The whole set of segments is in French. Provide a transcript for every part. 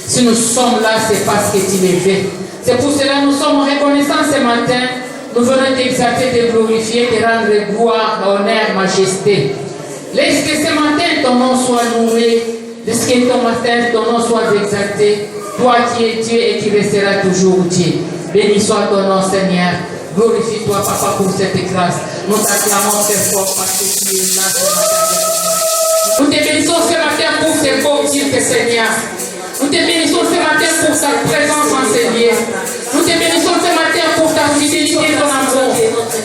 Si nous sommes là, c'est parce que tu l'es fait. C'est pour cela que nous sommes reconnaissants ce matin. Nous venons t'exalter, te glorifier, te rendre gloire, honneur, majesté. Laisse que ce matin ton nom soit loué. Laisse que ton nom soit exalté. Toi qui es Dieu et qui restera toujours Dieu. Béni soit ton nom, Seigneur. Glorifie-toi, Papa, pour cette grâce. Nous t'acclamons très fort parce que tu es là ce matin. Nous te bénissons ce matin pour ces beaux titres, Seigneur. Nous te bénissons ce matin pour ta présence en ces lieux. Nous te bénissons ce matin pour ta fidélité et ton amour.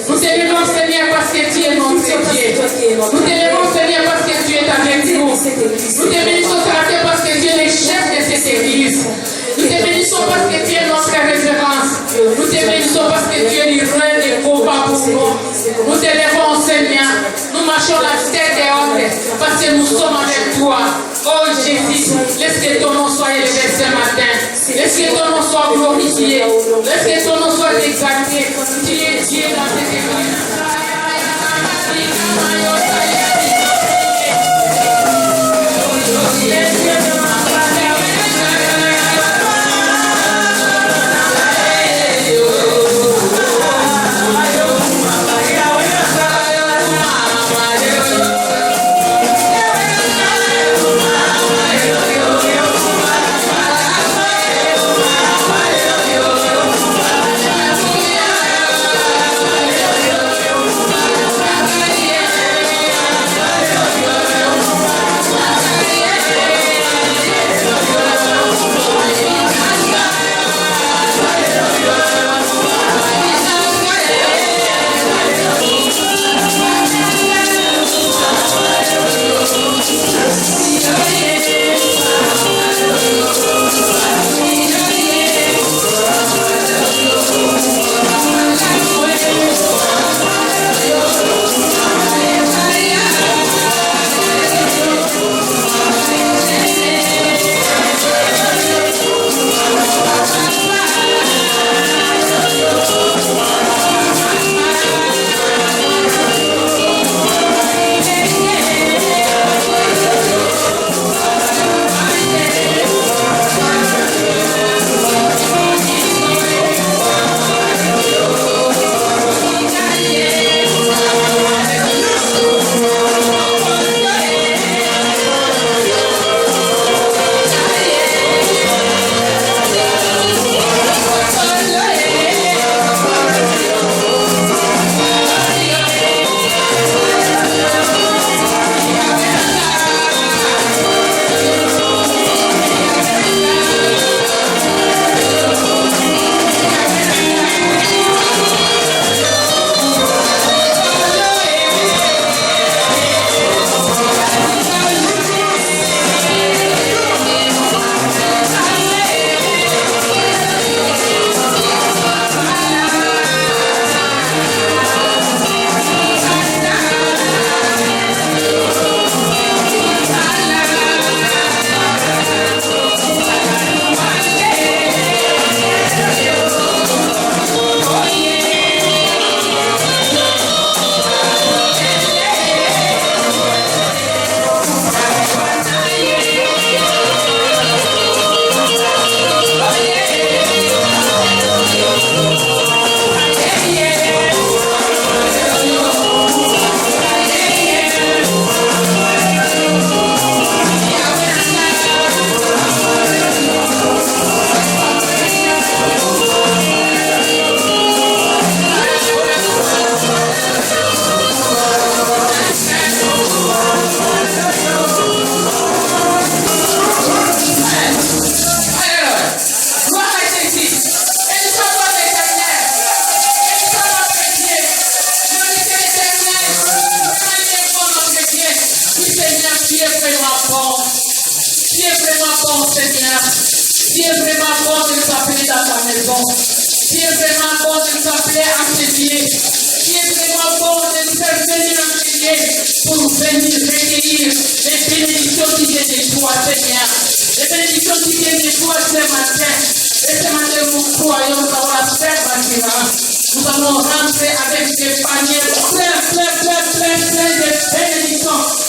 Nous te bénissons, Seigneur, parce que tu es notre Dieu. Nous te bénissons, Seigneur, parce que tu es avec nous. Nous te bénissons ce matin parce que tu es le chef de cette église. Nous te bénissons parce que tu es notre référence. Nous te bénissons parce que tu es le roi des combats pour nous. Nous te lèvons, Seigneur. Nous marchons la tête et haute parce que nous sommes avec toi. Oh Jésus, laisse que ton nom soit élevé ce matin. Laisse que ton nom soit glorifié. Laisse que ton nom soit exalté. Tu es Dieu dans cette église. vraiment bon, Seigneur. Tu es vraiment bon de nous appeler dans ta maison. Tu es vraiment bon de nous appeler à enseigner. Tu es vraiment bon de nous faire venir enseigner pour venir recueillir les bénédictions qui viennent de toi, Seigneur. Les bénédictions qui viennent de toi ce matin. Et ce matin, nous croyons, nous allons la faire bâtiment. Nous allons rentrer avec des paniers plein de bénédictions.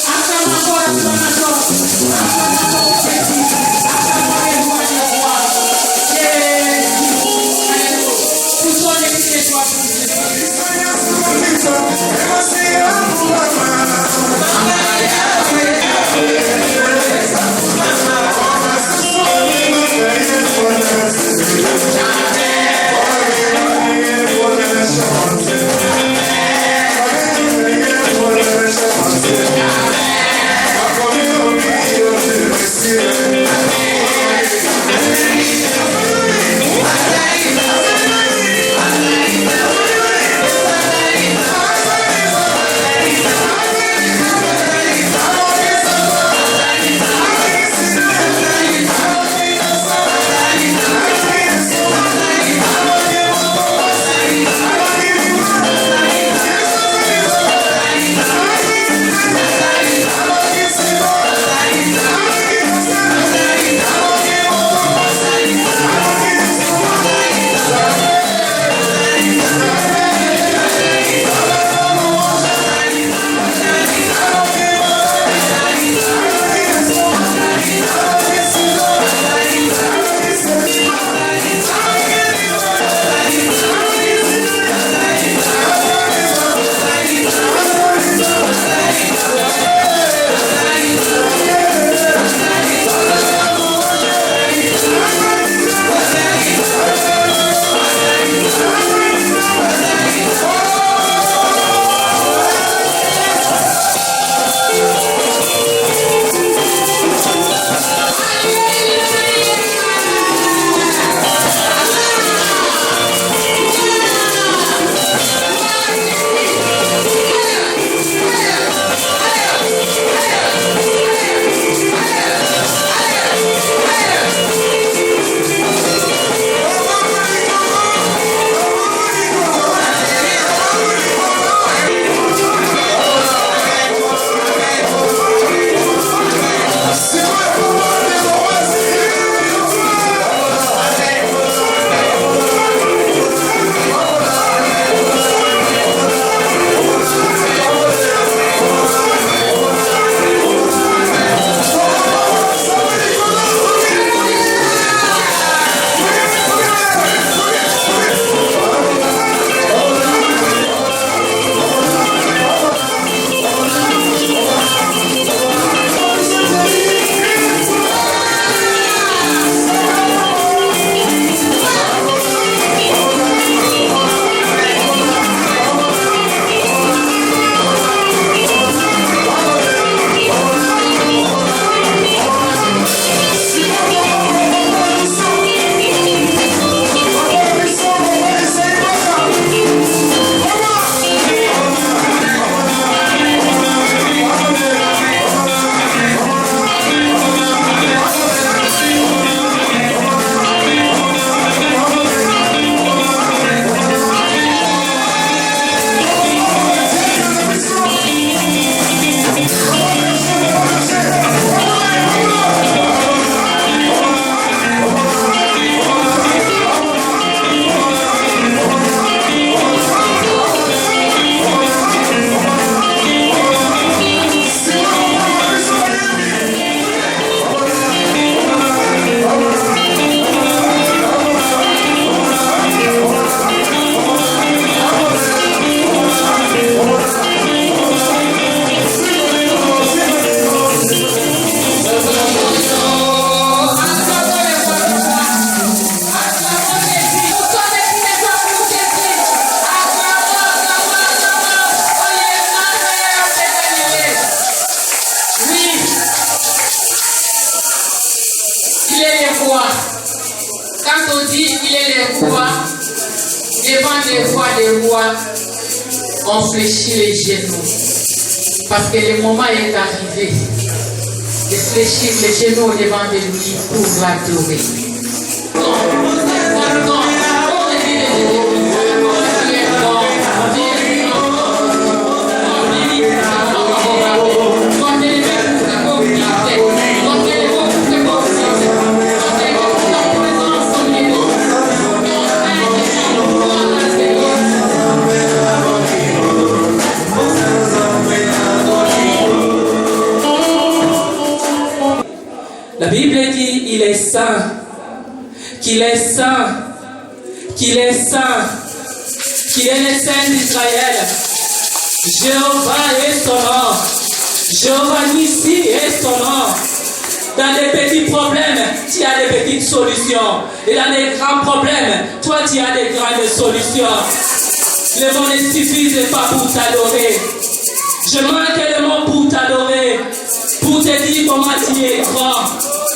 On fléchit les genoux parce que le moment est arrivé de fléchir les genoux devant de lui pour l'adorer. La Bible dit il est saint, qu'il est saint, qu'il est saint, qu'il est le Saint d'Israël. Jéhovah est son nom. Jéhovah Nissi est son nom. Dans les petits problèmes, tu as des petites solutions. Et dans les grands problèmes, toi tu as des grandes solutions. Le mot ne suffit pas pour t'adorer. Je manque le mot pour t'adorer. Pour te dire comment tu es grand,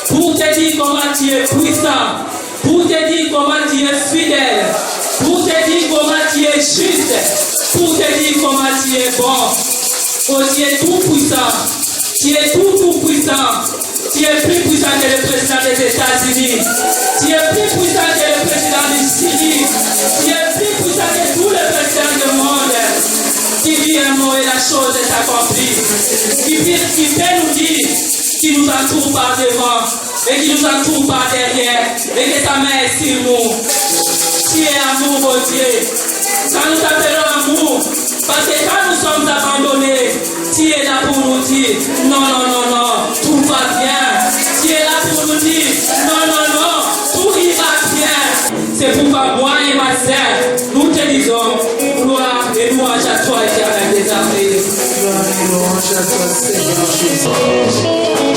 pour te dire comment tu es puissant, pour te dire comment tu es fidèle, pour te dire comment tu es juste, pour te dire comment tu es bon. Oh, tu es tout puissant, tu es tout puissant, tu es plus puissant que le président des États-Unis, tu es plus puissant que le président du Syrie, tu es plus puissant que tous les présidents du monde. Qui dit un mot et la chose est accomplie. Qui peut nous dire, qui nous entoure par devant et qui nous entoure par derrière et que ta main est sur nous. Tu es amour, mon Dieu. Quand nous t'appelons amour, parce que quand nous sommes abandonnés, tu es là pour nous dire non, non, non, non, tout va bien. Tu es là pour nous dire non, non, non, tout ira bien. C'est pourquoi moi et ma sœur, nous te disons gloire et louange à toi, éternel des armées. Gloire et louange à toi, Seigneur Jésus.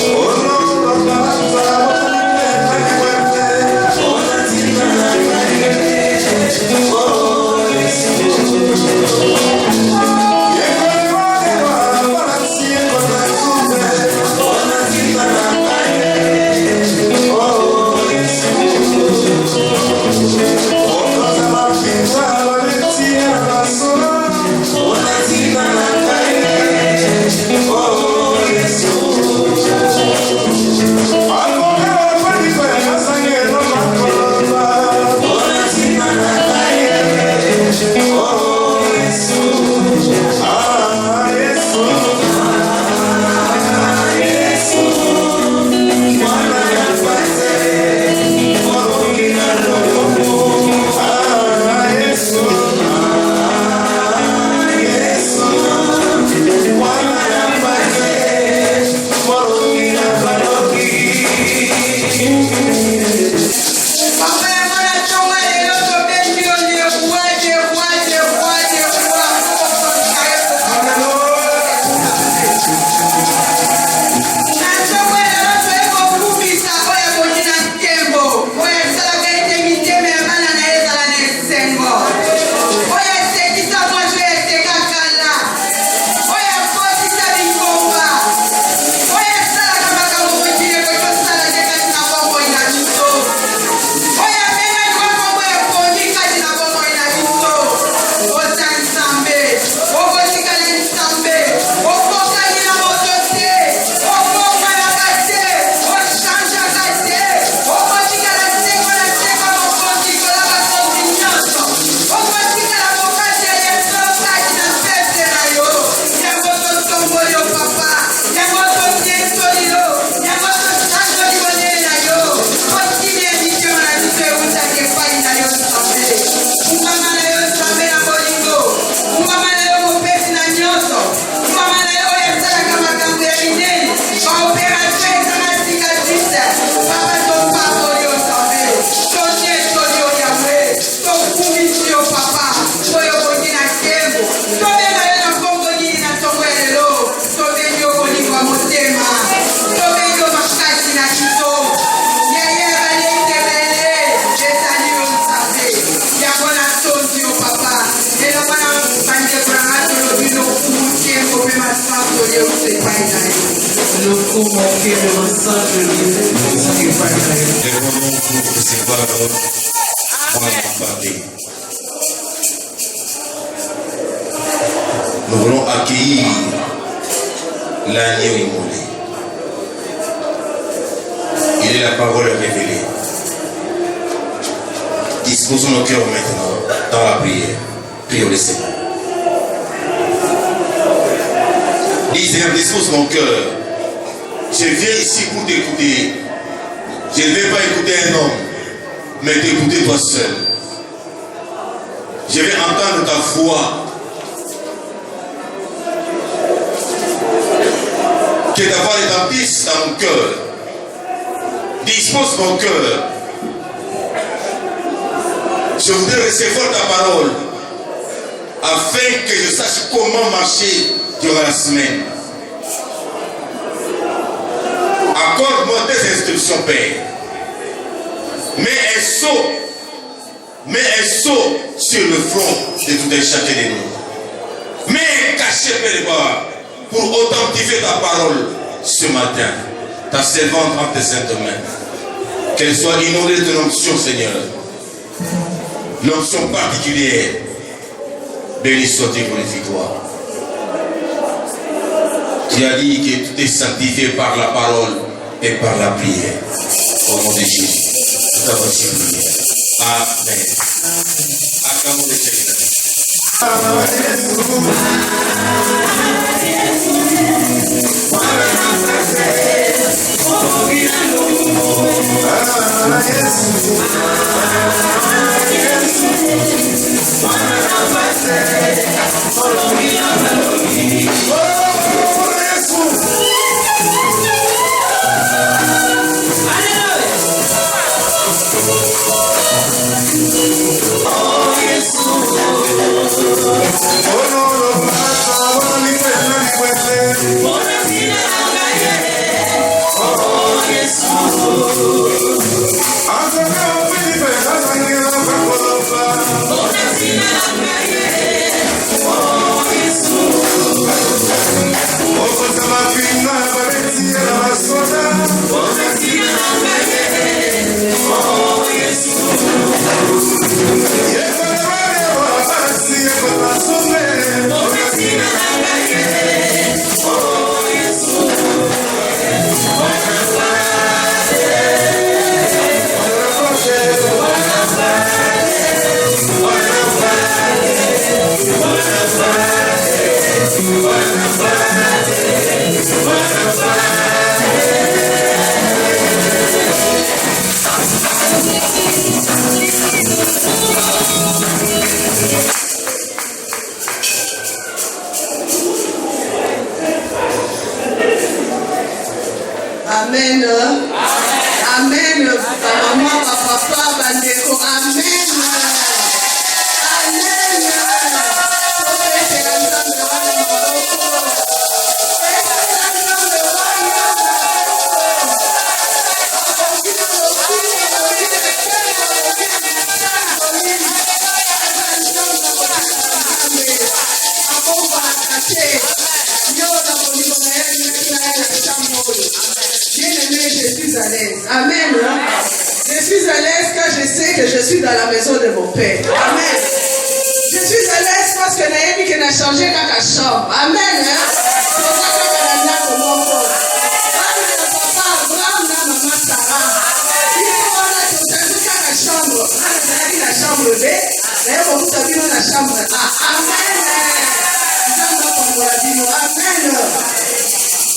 Nous voulons accueillir l'agneau immolé. et la parole est révélée. Disposons nos cœurs maintenant dans la prière. Prions le Seigneur. Dis Seigneur, dispose mon cœur. Je viens ici pour t'écouter. Je ne vais pas écouter un homme, mais t'écouter toi seul. Je vais entendre ta voix. Que ta voix retentisse dans mon cœur. Dispose mon cœur. Je voudrais recevoir ta parole afin que je sache comment marcher durant la semaine. Accorde-moi tes instructions, Père. Mets un sceau sur le front de tout un chacun de nous. Mets un cachet, Père, pour authentifier ta parole ce matin. Ta servante entre tes saintes mains. Qu'elle soit inondée de ton onction, Seigneur. L'onction particulière. Béni soit-il, glorifie-toi. Tu as dit que tout est sanctifié par la parole et par la prière. Au nom de Jésus. Tout à votre prière. Amen. Acclamons le Seigneur. Amen. Amen. Maman, papa, bandeko. Amen. Amen. Je suis à l'aise. Amen. Je suis à l'aise car je sais que je suis dans la maison de mon Père. Amen. Je suis à l'aise parce que Naïmi qui n'a changé qu'à la chambre. Amen.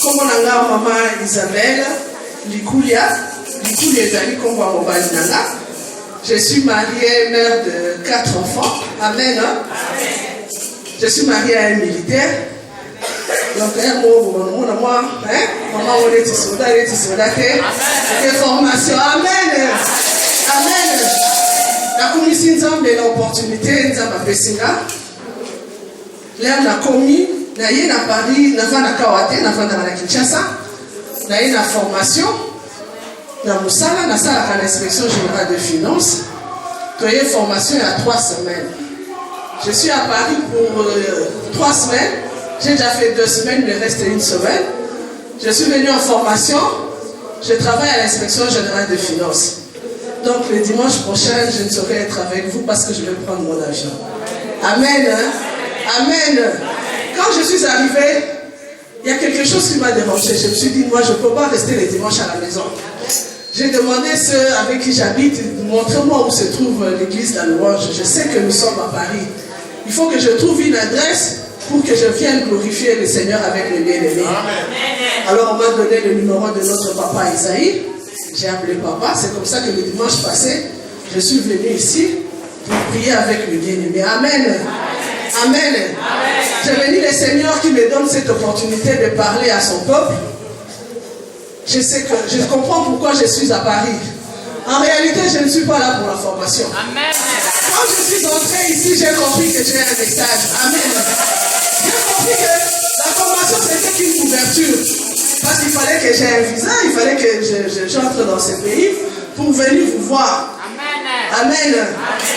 Comme on a maman Isabelle Likulia ezali kombo ya mobali nanga. Je suis mariée, mère de 4 enfants. Amen. Je suis mariée à un militaire. Donc, moi, maman, on est soldat, des formations. Amen. Amen. La commission Nzambe l'opportunité Nzambe Pesinga. Là, on a commis, na yé na Paris, na va na Kawate, na va na Kinshasa, na yé na formation, na Moussala, na salle à l'inspection générale de finances. Tu as une formation il y a 3 semaines. Je suis à Paris pour 3 semaines. J'ai déjà fait 2 semaines, il me reste 1 semaine. Je suis venu en formation. Je travaille à l'inspection générale de finances. Donc le dimanche prochain, je ne saurais être avec vous parce que je vais prendre mon avion. Amen. Amen. Quand je suis arrivée, il y a quelque chose qui m'a dérangé. Je me suis dit, moi, je ne peux pas rester les dimanches à la maison. J'ai demandé à ceux avec qui j'habite, montrez-moi où se trouve l'église de la louange. Je sais que nous sommes à Paris. Il faut que je trouve une adresse pour que je vienne glorifier le Seigneur avec les bien-aimés. Alors on m'a donné le numéro de notre papa Isaïe. J'ai appelé papa. C'est comme ça que le dimanche passé, je suis venu ici pour prier avec le bien-aimé. Amen. Amen. Je bénis le Seigneur qui me donne cette opportunité de parler à son peuple. Je sais que je comprends pourquoi je suis à Paris. En réalité, je ne suis pas là pour la formation. Amen. Quand je suis entré ici, j'ai compris que j'ai un message. Amen. J'ai compris que la formation, c'était qu'une couverture. Parce qu'il fallait que j'ai un visa, il fallait que j'entre dans ce pays pour venir vous voir. Amen.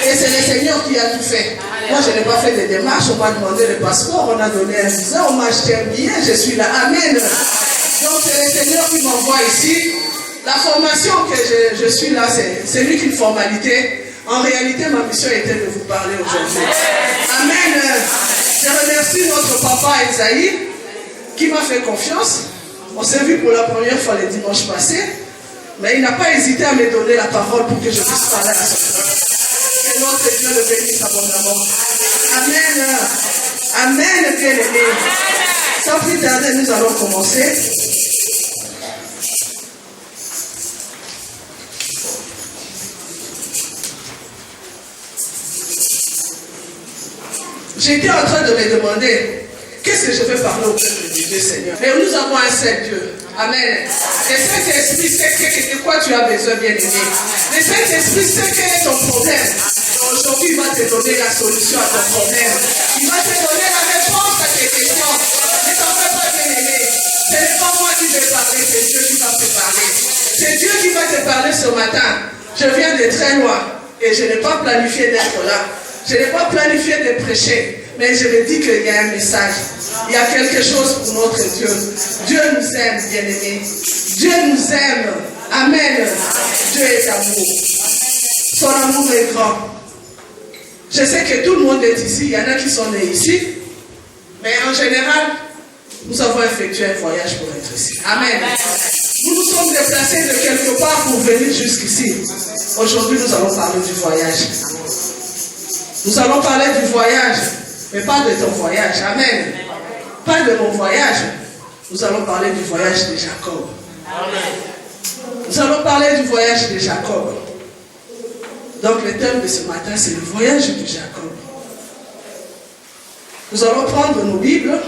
Et c'est le Seigneur qui a tout fait. Moi, je n'ai pas fait de démarches. On m'a demandé le passeport, on a donné un visa, on m'a acheté un billet, je suis là. Amen. Donc, c'est le Seigneur qui m'envoie ici. La formation que je suis là, c'est lui qu'une formalité. En réalité, ma mission était de vous parler aujourd'hui. Amen. Je remercie notre papa Isaïe qui m'a fait confiance. On s'est vu pour la première fois le dimanche passé, mais il n'a pas hésité à me donner la parole pour que je puisse parler à son peuple. Que notre Dieu le bénisse abondamment. Amen. Amen, bien-aimé. Sans plus tarder, nous allons commencer. J'étais en train de me demander, qu'est-ce que je vais parler au peuple de Dieu, Seigneur? Mais nous avons un seul Dieu. Amen. Le Saint-Esprit sait de quoi tu as besoin, bien-aimé. Le Saint-Esprit sait quel est ton problème. Aujourd'hui, il va te donner la solution à ton problème. Il va te donner la réponse à tes questions. Ne t'en fais pas, bien-aimé. Ce n'est pas moi qui vais parler, c'est Dieu qui va te parler. C'est Dieu qui va te parler ce matin. Je viens de très loin et je n'ai pas planifié d'être là. Je n'ai pas planifié de prêcher, mais je me dis qu'il y a un message. Il y a quelque chose pour notre Dieu. Dieu nous aime, bien-aimés. Dieu nous aime. Amen. Dieu est amour. Son amour est grand. Je sais que tout le monde est ici. Il y en a qui sont nés ici. Mais en général, nous avons effectué un voyage pour être ici. Amen. Nous nous sommes déplacés de quelque part pour venir jusqu'ici. Aujourd'hui, nous allons parler du voyage. Nous allons parler du voyage, mais pas de ton voyage. Amen. Pas de mon voyage. Nous allons parler du voyage de Jacob. Amen. Nous allons parler du voyage de Jacob. Donc le thème de ce matin, c'est le voyage de Jacob. Nous allons prendre nos Bibles.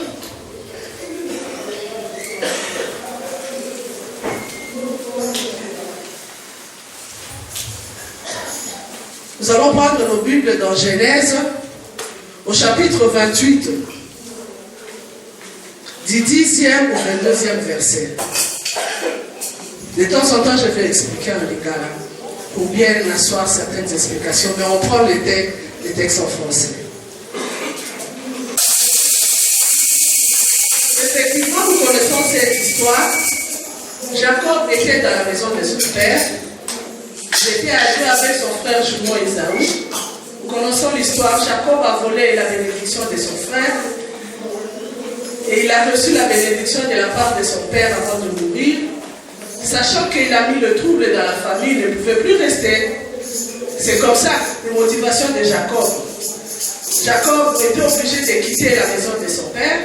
Nous allons prendre nos Bibles dans Genèse, au chapitre 28, du 10e au 22e verset. De temps en temps, je vais expliquer en lingala pour bien asseoir certaines explications, mais on prend les textes en français. Effectivement, nous connaissons cette histoire. Jacob était dans la maison de son père. J'étais âgé avec son frère jumeau Ésaü. Nous connaissons l'histoire. Jacob a volé la bénédiction de son frère. Et il a reçu la bénédiction de la part de son père avant de mourir. Sachant qu'il a mis le trouble dans la famille, il ne pouvait plus rester. C'est comme ça, la motivation de Jacob. Jacob était obligé de quitter la maison de son père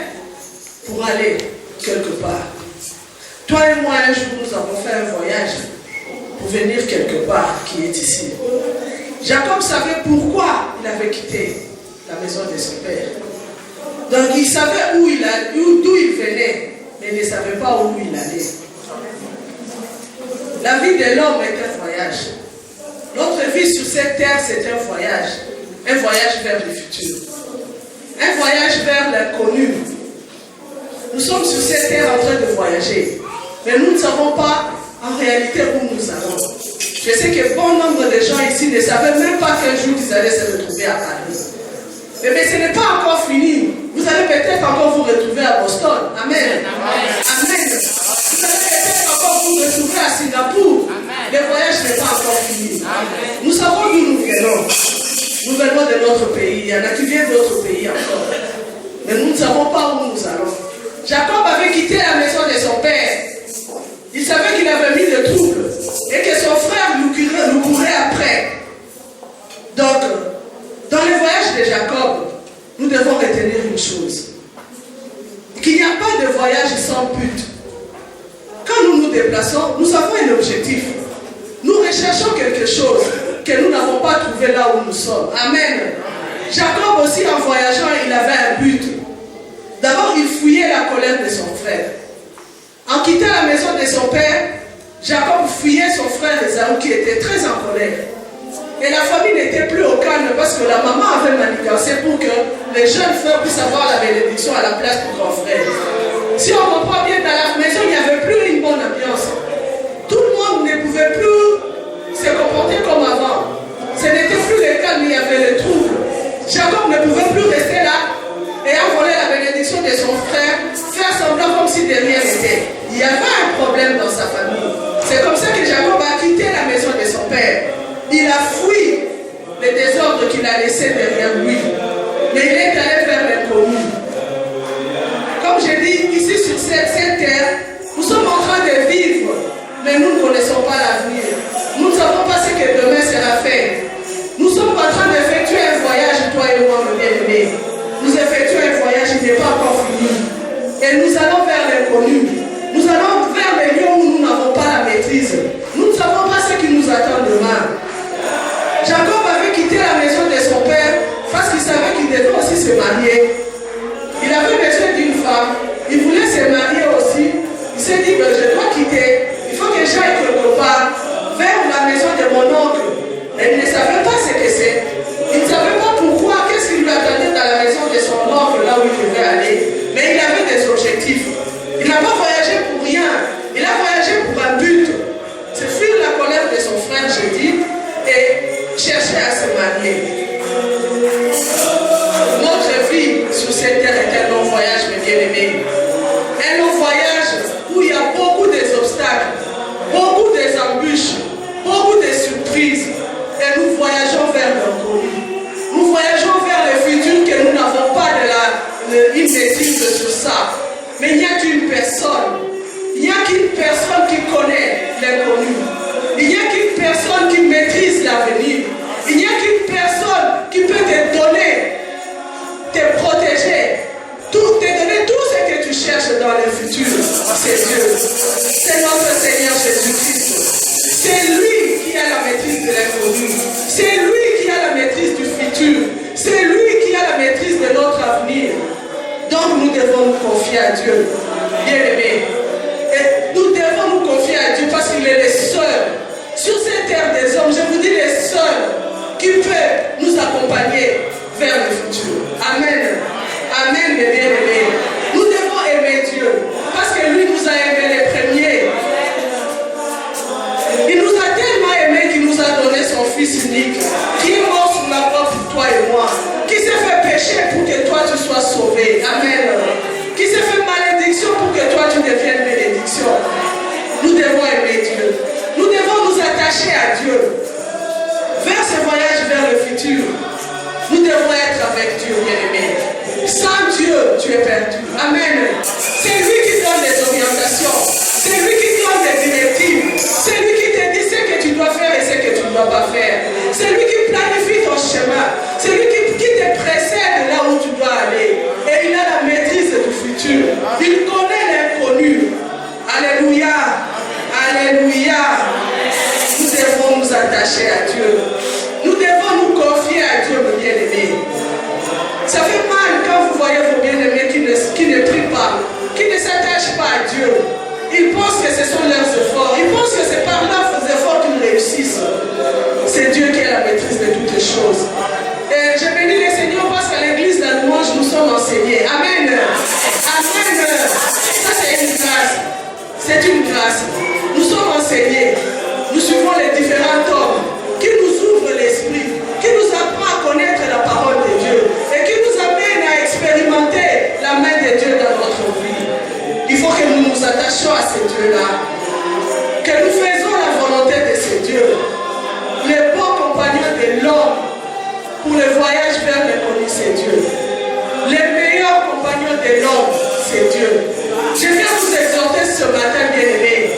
pour aller quelque part. Toi et moi, un jour, nous avons fait un voyage pour venir quelque part qui est ici. Jacob savait pourquoi il avait quitté la maison de son père. Donc il savait d'où il venait, mais il ne savait pas où il allait. La vie de l'homme est un voyage. Notre vie sur cette terre, c'est un voyage vers le futur. Un voyage vers l'inconnu. Nous sommes sur cette terre en train de voyager, mais nous ne savons pas en réalité où nous allons. Je sais que bon nombre de gens ici ne savaient même pas qu'un jour ils allaient se retrouver à Paris. Mais ce n'est pas encore fini. Vous allez peut-être encore vous retrouver à Boston. Amen. Amen. Vous allez peut-être encore vous retrouver à Singapour. Amen. Le voyage n'est pas encore fini. Amen. Nous savons d'où nous venons. Nous venons de notre pays. Il y en a qui viennent d'autres pays encore. Mais nous ne savons pas où nous allons. Jacob avait quitté la maison de son père. Il savait qu'il avait mis le trouble. Et et que son frère nous courait après. Donc, dans le voyage de Jacob, nous devons retenir une chose. Qu'il n'y a pas de voyage sans but. Quand nous nous déplaçons, nous avons un objectif. Nous recherchons quelque chose que nous n'avons pas trouvé là où nous sommes. Amen. Jacob aussi, en voyageant, il avait un but. D'abord, il fuyait la colère de son frère. En quittant la maison de son père, Jacob fuyait son frère Ésaü qui était très en colère. Et la famille n'était plus au calme parce que la maman avait manigancé pour que les jeunes frères puissent avoir la bénédiction à la place du grand frère. Si on comprend bien, dans la maison, il n'y avait plus une bonne ambiance. Tout le monde ne pouvait plus se comporter comme avant. Ce n'était plus le calme, il y avait le trouble. Jacob ne pouvait plus rester là et voler la bénédiction de son frère, faire semblant comme si de rien n'était. Il y avait un problème dans sa famille. C'est comme ça que Jacob a quitté la maison de son père. Il a fui les désordres qu'il a laissés derrière lui. Mais il est allé vers l'inconnu. Comme je dis, ici sur cette terre, nous sommes en train de vivre, mais nous ne connaissons pas l'avenir. Nous ne savons pas ce que demain sera fait. Nous sommes en train d'effectuer un voyage, toi et moi, mon bien-aimé. Nous effectuons un voyage, il n'est pas encore fini. Et nous allons vers l'inconnu. Nous allons vers les lieux où nous n'avons pas la maîtrise. Nous ne savons pas ce qui nous attend demain. Jacob avait quitté la maison de son père parce qu'il savait qu'il devait aussi se marier. Il avait besoin d'une femme. Il voulait se marier aussi. Il s'est dit, je dois quitter. Il faut que j'aille quelque part vers la maison de mon oncle. Et il ne savait pas ce que c'est. Il ne savait pas pourquoi, qu'est-ce qui lui attendait dans la maison de son oncle, là où il devait aller. Mais il avait des objectifs. Il n'a pas voyagé pour rien. Il a voyagé pour un but. C'est fuir la colère de son frère, je dis, et chercher à se marier. Notre vie sur cette terre est un long voyage, mes bien-aimés. Un long voyage où il y a beaucoup d'obstacles, beaucoup d'embûches, beaucoup de surprises. Et nous voyageons vers l'inconnu. Nous voyageons vers le futur que nous n'avons pas une maîtrise sur ça. Mais il n'y a qu'une personne. Il n'y a qu'une personne qui connaît l'inconnu. Il n'y a qu'une personne qui maîtrise l'avenir. Il n'y a qu'une personne qui peut te donner, te protéger, te donner tout ce que tu cherches dans le futur. C'est Dieu. C'est notre Seigneur Jésus-Christ. C'est lui qui a la maîtrise de l'inconnu. C'est lui qui a la maîtrise du futur. C'est lui qui a la maîtrise de notre avenir. Donc nous devons nous confier à Dieu. Bien-aimés. Et nous devons nous confier à Dieu parce qu'il est le seul. Sur cette terre des hommes, je vous dis le seul qui peut nous accompagner vers le futur. Amen. Amen, mes bien-aimés. Nous devons aimer Dieu parce que lui nous a aimés les premiers. Il nous a tellement aimés qu'il nous a donné son Fils unique, qui est mort sur la croix pour toi et moi, qui s'est fait pécher pour que toi tu sois sauvé. Amen. Qui s'est fait malédiction pour que toi tu deviennes bénédiction. Nous devons aimer Dieu. Nous devons nous attacher à Dieu. Vers ce voyage vers le futur, nous devons être avec Dieu, bien-aimé. Sans Dieu, tu es perdu. Amen. C'est lui qui donne des orientations. C'est lui qui donne des directives. C'est lui qui te dit ce que tu dois faire et ce que tu ne dois pas faire. C'est lui qui planifie ton chemin. C'est lui qui te précède là où tu dois aller. Et il a la maîtrise du futur. Il connaît l'inconnu. Alléluia. Alléluia. Nous devons nous attacher à Dieu. Nous devons nous confier à Dieu, mes bien-aimés. Ça fait mal quand vous voyez vos bien-aimés qui ne prient pas, qui ne s'attachent pas à Dieu. Ils pensent que ce sont leurs efforts. Ils pensent que c'est par leurs efforts qu'ils réussissent. C'est Dieu qui a la maîtrise de toutes les choses. Et je bénis le Seigneur parce qu'à l'église de la louange, nous sommes enseignés. Amen. Amen. Ça, c'est une grâce. C'est une grâce. Nous sommes enseignés. Nous suivons les différents hommes qui nous ouvrent l'esprit, qui nous apprend à connaître la parole de Dieu et qui nous amène à expérimenter la main de Dieu dans notre vie. Il faut que nous nous attachions à ce Dieu-là, que nous faisons la volonté de ce Dieu, le bon compagnon de l'homme pour le voyage vers l'inconnu, c'est Dieu. Le meilleur compagnon de l'homme, c'est Dieu. Je viens vous exhorter ce matin, bien-aimés,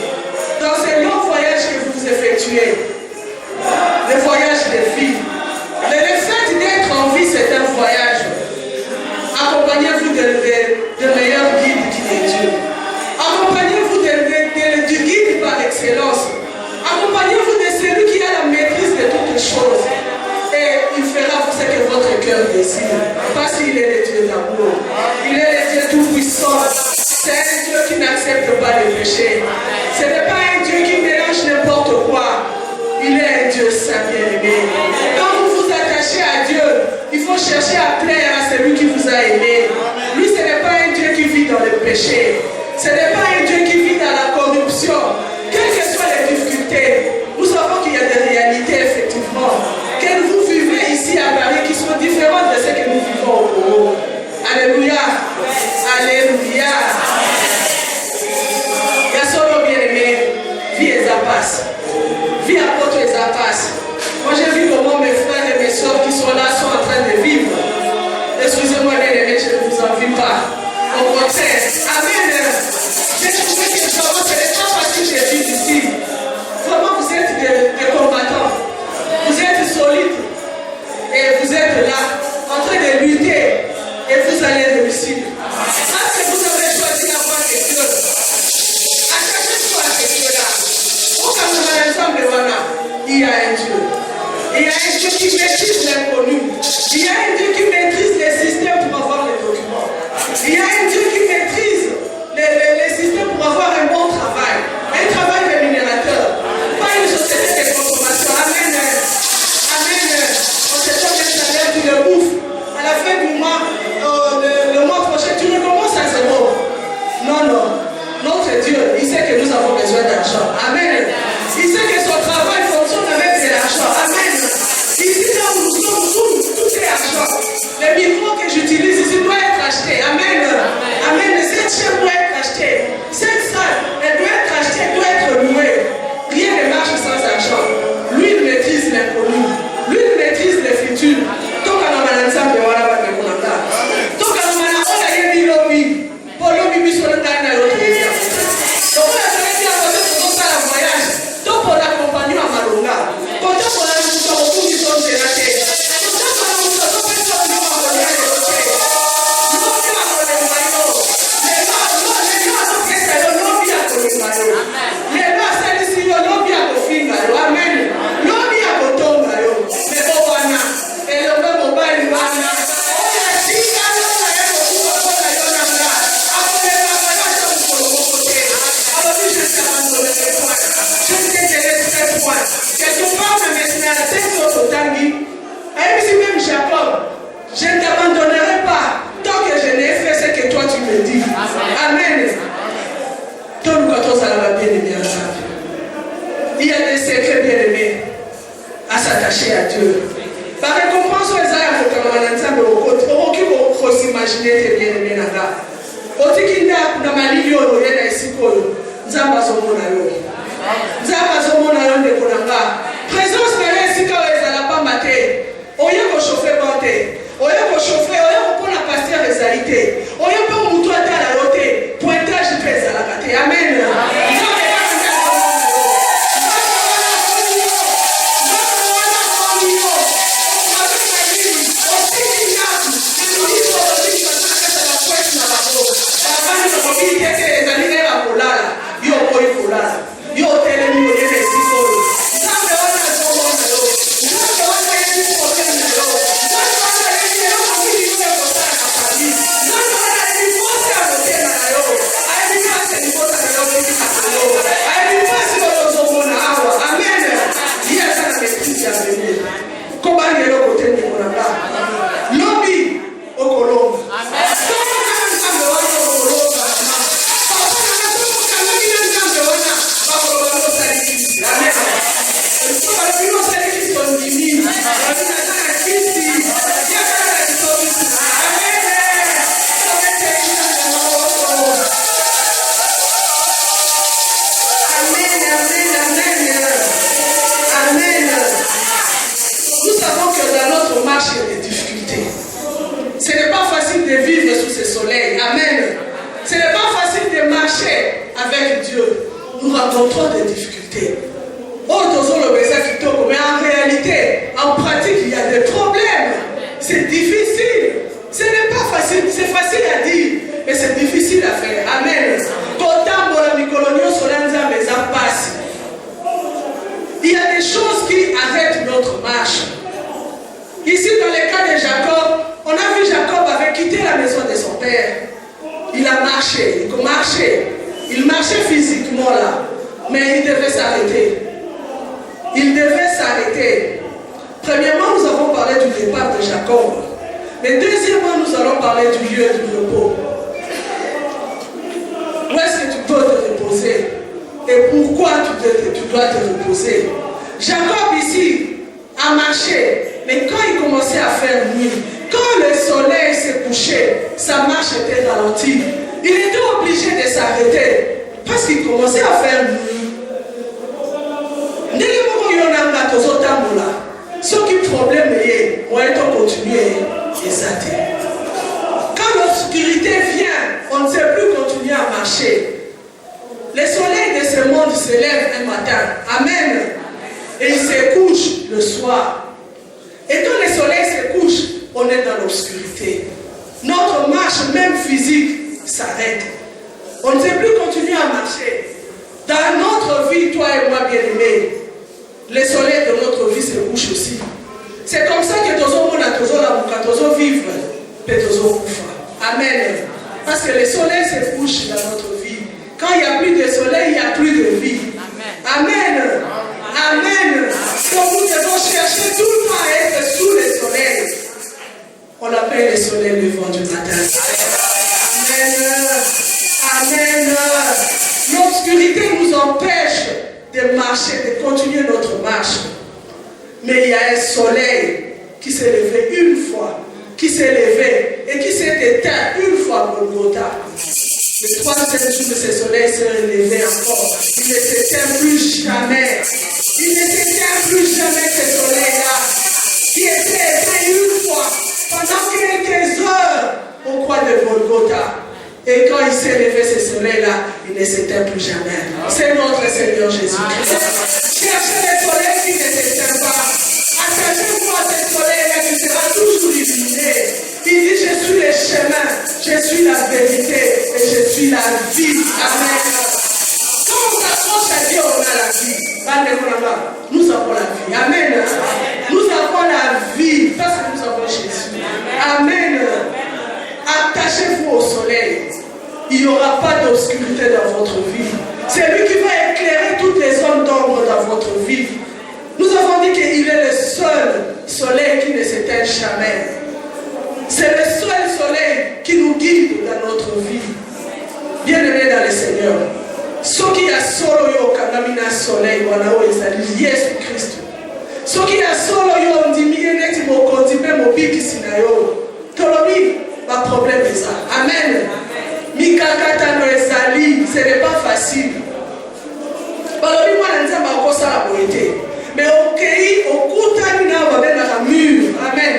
dans ce long voyage que vous effectuez. péché. Ce n'est pas un Dieu qui mélange n'importe quoi. Il est un Dieu saint, bien-aimé. Quand vous vous attachez à Dieu, il faut chercher à plaire à celui qui vous a aimé. Lui, ce n'est pas un Dieu qui vit dans le péché. Ce n'est pas un Dieu qui vit dans la corruption. Quelles que soient les difficultés, nous savons qu'il y a des réalités, effectivement, que vous vivez ici à Paris qui sont différentes de ce que nous vivons au Congo. Alléluia. Alléluia. Yassoro bien-aimé, vie et zapas. Vie apôtre et zapas. Moi j'ai vu comment mes frères et mes soeurs qui sont là sont en train de vivre. Excusez-moi bien-aimé, je ne vous envie pas. Au contraire. Amen. J'ai trouvé que vraiment ce n'est pas facile que je vis ici. Vraiment vous êtes des combattants. Vous êtes solides. Et vous êtes là, en train de lutter. Et vous allez réussir. Parce que vous avez choisi la voie de Dieu. À chaque fois que Dieu est là, au Cameroun, ensemble, il y a un Dieu. Il y a un Dieu qui maîtrise l'inconnu. Il y a un Dieu qui maîtrise les systèmes pour avoir les documents. Il y a un Dieu qui maîtrise les systèmes pour avoir un bon travail. Un travail rémunérateur. Pas une société de consommation. Amen. Amen. On se donne un salaire, tu le bouffes. À la fin du mois, le mois prochain, tu recommences à zéro. Non, non. Notre Dieu, il sait que nous avons besoin d'argent. Amen. Il sait que son travail fonctionne avec de l'argent. Amen. Ici, là où nous sommes, tout est argent. Le micro que j'utilise ici doit être acheté. Amen. Amen. Cette chaîne doit être achetée. Cette salle, elle doit être achetée, elle doit être louée. Rien ne marche sans argent. Lui, il maîtrise l'inconnu. Lui, il maîtrise le futur. Donc, on a ensemble, on va faire mon anda. Donc, on a dit lobby. Pour lobby, il faut le gagner à l'autre rivière. Donc, on a fait un voyage. Donc, on accompagne à Malonga. Quand on a un bouton au bout du son de la tête. Quand on a un bouton, on peut faire un bouton à la tête. Nous sommes à Colombayo. Les gens ont fait ça, ils n'ont pas à Colombayo. Les gens, celles-ci, ils n'ont pas à Kofingayo. Amen. N'ont pas à Kotongayo. Mais bon, voilà. Et le même mobile, voilà. Quelque part, même Jacob, je ne t'abandonnerai pas tant que je n'ai fait ce que toi tu me dis. Amen. Il y a des secrets bien-aimés à s'attacher à Dieu. Par récompense, aux Aïe, faut s'imaginer tes bien-aimés là. Otikinda kuna malilio yena isikolo. Nzamba zomona yo. Nzamba zomona yo ndeko nanga. Présence na yo esika ezala pa mate. Oye ko chauffer bote. Oye ko chauffer, oye ko pona pasteur ezalité. Oye pe mutu atala yote. Pointage pe ezala kate. Amen. Il marchait physiquement là, mais il devait s'arrêter. Il devait s'arrêter. Premièrement, nous avons parlé du départ de Jacob. Mais deuxièmement, nous allons parler du lieu du repos. Où est-ce que tu dois te reposer? Et pourquoi tu dois te reposer? Jacob ici a marché, mais quand il commençait à faire nuit, quand le soleil s'est couché, sa marche était ralentie. Il était obligé de s'arrêter parce qu'il commençait à faire nuit. Ce qui est problème est, on va continuer et s'arrêter. Quand l'obscurité vient, on ne sait plus continuer à marcher. Le soleil de ce monde se lève un matin. Amen. Et il se couche le soir. Et quand le soleil se couche, on est dans l'obscurité. Notre marche, même physique, s'arrête. On ne sait plus continuer à marcher. Dans notre vie, toi et moi, bien-aimés, le soleil de notre vie se couche aussi. C'est comme ça que nous vivre. Amen. Parce que le soleil se couche dans notre vie. Quand il n'y a plus de soleil, il n'y a plus de vie. Amen. Amen. Donc nous devons chercher tout le temps à être sous le soleil. On appelle le soleil le vent du matin. Amen. Amen. L'obscurité nous empêche de marcher, de continuer notre marche. Mais il y a un soleil qui s'est levé une fois, qui s'est levé et qui s'est éteint une fois à Golgotha. Le troisième jour de ce soleil s'est levé encore. Il ne s'éteint plus jamais. Il ne s'éteint plus jamais ce soleil-là, qui était éteint une fois pendant quelques heures au coin de Golgotha. Et quand il s'est levé ce soleil-là, il ne s'éteint plus jamais. C'est notre Seigneur Jésus-Christ. Cherchez le soleil qui ne s'éteint pas. Attachez-vous à ce soleil-là qui sera toujours illuminé. Il dit, je suis le chemin, je suis la vérité et je suis la vie. Amen. Quand on s'approche à Dieu, on a la vie. Nous avons la vie. Amen. Nous avons la vie parce que nous avons Jésus. Amen. Attachez-vous au soleil. Il n'y aura pas d'obscurité dans votre vie. C'est lui qui va éclairer toutes les zones d'ombre dans votre vie. Nous avons dit qu'il est le seul soleil qui ne s'éteint jamais. C'est le seul soleil qui nous guide dans notre vie. Bien-aimés dans le Seigneur, ce qui a solo yo kanamina soleil wanao ezali Yesu Kristo. Ce qui a solo yo ndimiye neti mokonzi pe mobikisi na yo. Tolobi ba problème ça. Amen. Mikakata no ezali, ce n'est pas facile. Balobi mwana nzamba okosala boyete. Mais okei okutani na babena ka mur. Amen.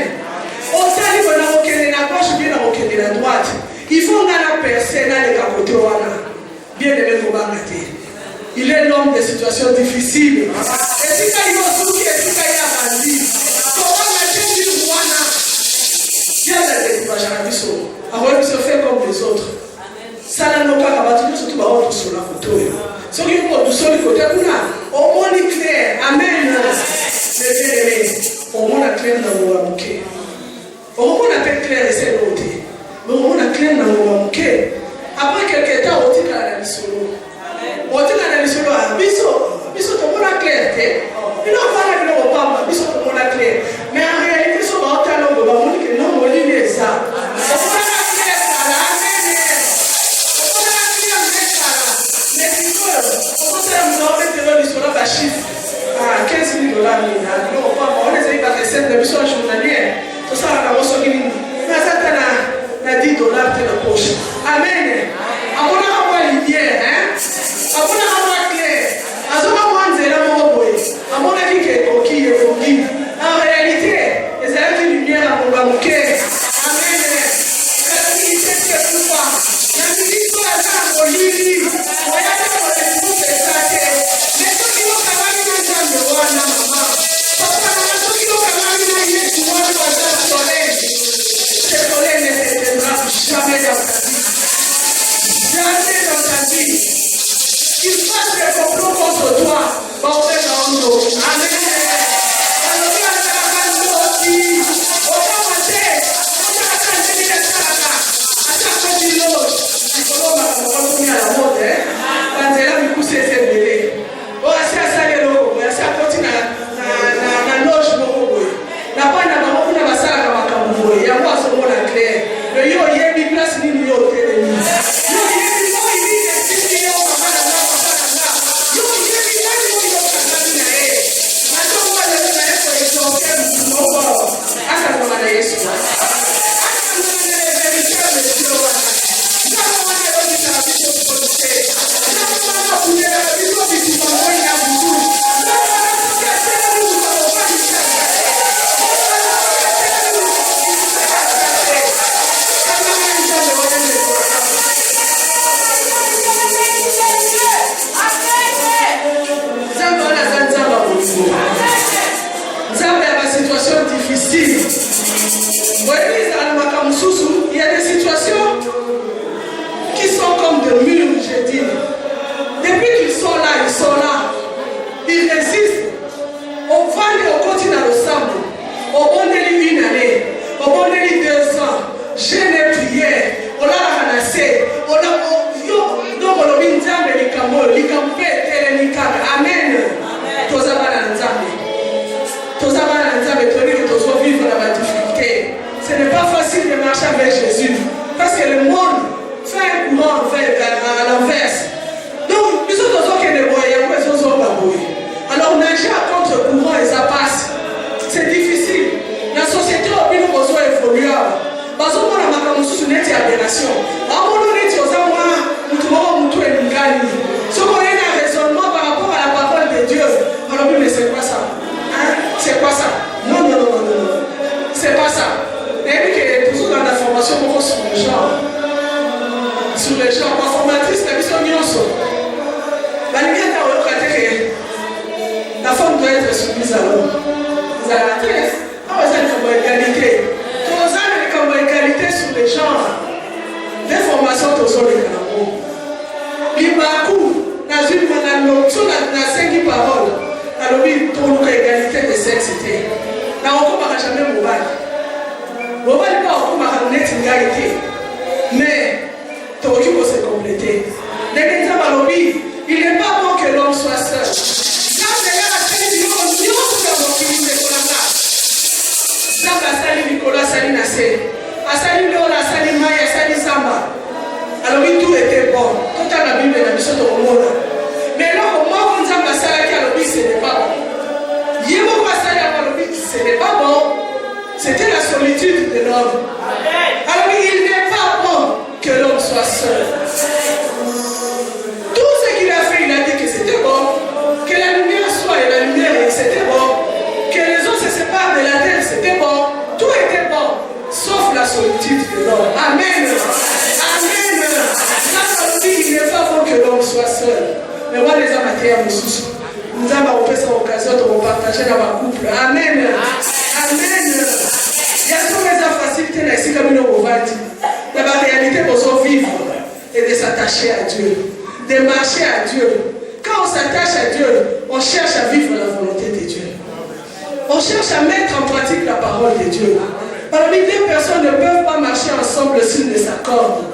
Otali bona okende na gauche bien na okende na droite. Il faut ngana personne na le côté wana. Bien aimé Kobangate. Il est l'homme des situations difficiles. Et si quand il va souki et si quand il a bandi, Kobangate dit wana. Bien aimé Kobangate. Avant de se faire comme les autres. Ça n'a pas surtout sur la photo. Ce qui est pour tout seul côté, au moins clair. situations difficiles. Il y a des situations qui sont comme des murs, je dis. Depuis qu'ils sont là, ils résistent. On va aller au continent au Sambo. On va aller une année. On va aller 2 ans. Jeûne et prière. On a ramassé. On a donc on a mis Nzambe likamo tele likame. Amen. Tozabana Nzambe. Tozabana Nzambe toni que tozo vivre la difficulté. Ce n'est pas facile de marcher avec Jésus parce que le monde fait un courant à l'inverse. Donc nous sommes qui ne voyons pas alors nager à contre-courant et ça passe. C'est difficile. La société a besoin d'évoluer. Parce qu'on a une aberration. Si on a un raisonnement par rapport à la parole de Dieu, alors oui, mais c'est quoi ça? Hein? C'est quoi ça? Non. C'est pas ça. Et puis que toujours dans la formation, on sur les gens. Sur les gens, la formatrice, la mission Nyonso. La femme doit être soumise à l'homme. Vous avez la tête. Vous avez une égalité. Vous avez une égalité sur les genres. Des formations, vous avez les canaux. L'Ibakou, dans une sur la 5 paroles, dans le but pour l'égalité de sexe. Dans le coup, on n'a jamais mobile. Mobile n'est pas au coup, on a une égalité. Mais, tu as se compléter. Il n'est pas bon que l'homme soit seul. Alors oui, tout était bon. Tout à la Bible est la mission de Romona. Mais là, au moment où nous avons passé à la ce n'est pas bon. Ce n'est pas bon. C'était la solitude de l'homme. Alors oui, il n'est pas bon que l'homme soit seul. Tout ce qu'il a fait, il a dit que c'était bon. Que la lumière soit et la lumière, c'était bon. Que les eaux se séparent de la terre, c'était bon. Tout était bon, sauf la solitude de l'homme. Amen. Amen. Il n'est pas bon que l'homme soit seul. Mais moi, les amateurs, nous avons fait cette occasion de partager dans ma couple. Amen. Amen. Il y a tous les facilités ici comme nous avons dit. La réalité de vivre et de s'attacher à Dieu, de marcher à Dieu. Quand on s'attache à Dieu, on cherche à vivre la volonté de Dieu. On cherche à mettre en pratique la parole de Dieu. Alors, les 2 personnes ne peuvent pas marcher ensemble s'ils ne s'accordent.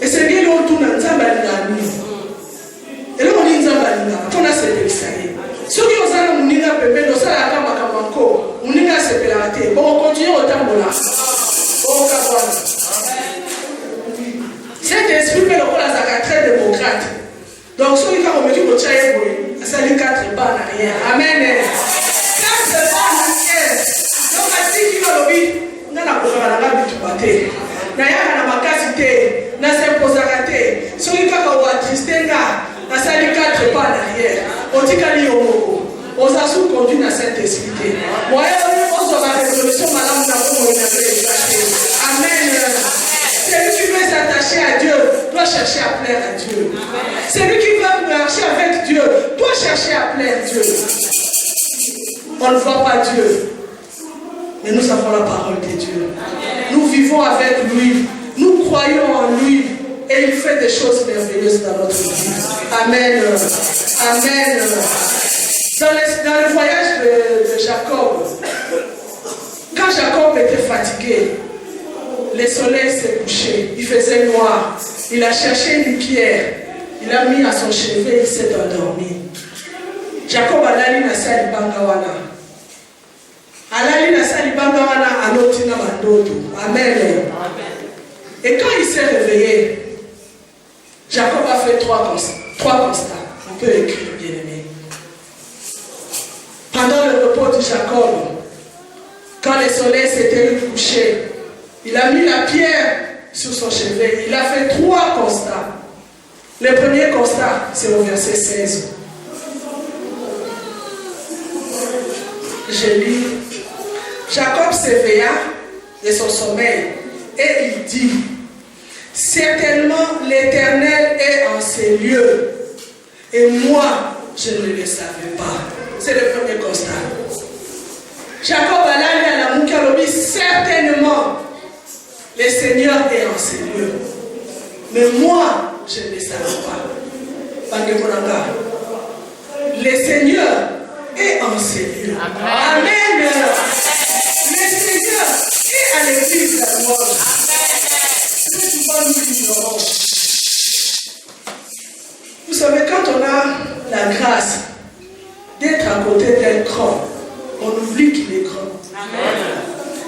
Et c'est bien là où tout le monde a et là on dit Nzamba on a cette personne. Ceux qui ont ça, on n'y a pas de ça, on n'y a pas de bon, on continue au temps là. Cet esprit, mais le rôle est très démocrate. Donc, ceux qui ont mis au tchaïe, ça dit 4 pas en arrière. Amen. 4 pas en arrière. Donc, à 6 km, on a la possibilité. Na yaka na makasi te, na s'imposera te. Soki kaka ou attristé na sali 4 pas en arrière. On dit qu'à l'Iomoko. On s'est sous-conduit dans cette esprit. Moi, on se va résolution, madame, nous avons une Amen. Celui qui veut s'attacher à Dieu doit chercher à plaire à Dieu. Celui qui veut marcher avec Dieu doit chercher à plaire à Dieu. On ne voit pas Dieu, mais nous avons la parole de Dieu. Nous vivons avec lui, nous croyons en lui et il fait des choses merveilleuses dans notre vie. Amen. Amen. Dans le voyage de Jacob, quand Jacob était fatigué, le soleil s'est couché, il faisait noir, il a cherché une pierre, il a mis à son chevet, il s'est endormi. Jacob a allé dans sa libangawana. Alali na sa libangawana anotina bandoto. Amen. Et quand il s'est réveillé, Jacob a fait 3 constats. On peut écrire, bien aimé. Pendant le repos de Jacob, quand le soleil s'était couché, il a mis la pierre sur son chevet. Il a fait 3 constats. Le premier constat, c'est au verset 16. Je lis. Jacob s'éveilla de son sommeil et il dit: certainement l'Éternel est en ces lieux et moi je ne le savais pas. C'est le premier constat. Jacob Alali à la Moukalobi, certainement, le Seigneur est en ces lieux. Mais moi, je ne le savais pas. Le Seigneur est en ces lieux. Amen. Le Seigneur est à l'église de la mort. Très souvent, nous l'ignorons. Vous savez, quand on a la grâce d'être à côté d'un grand, on oublie qu'il est grand.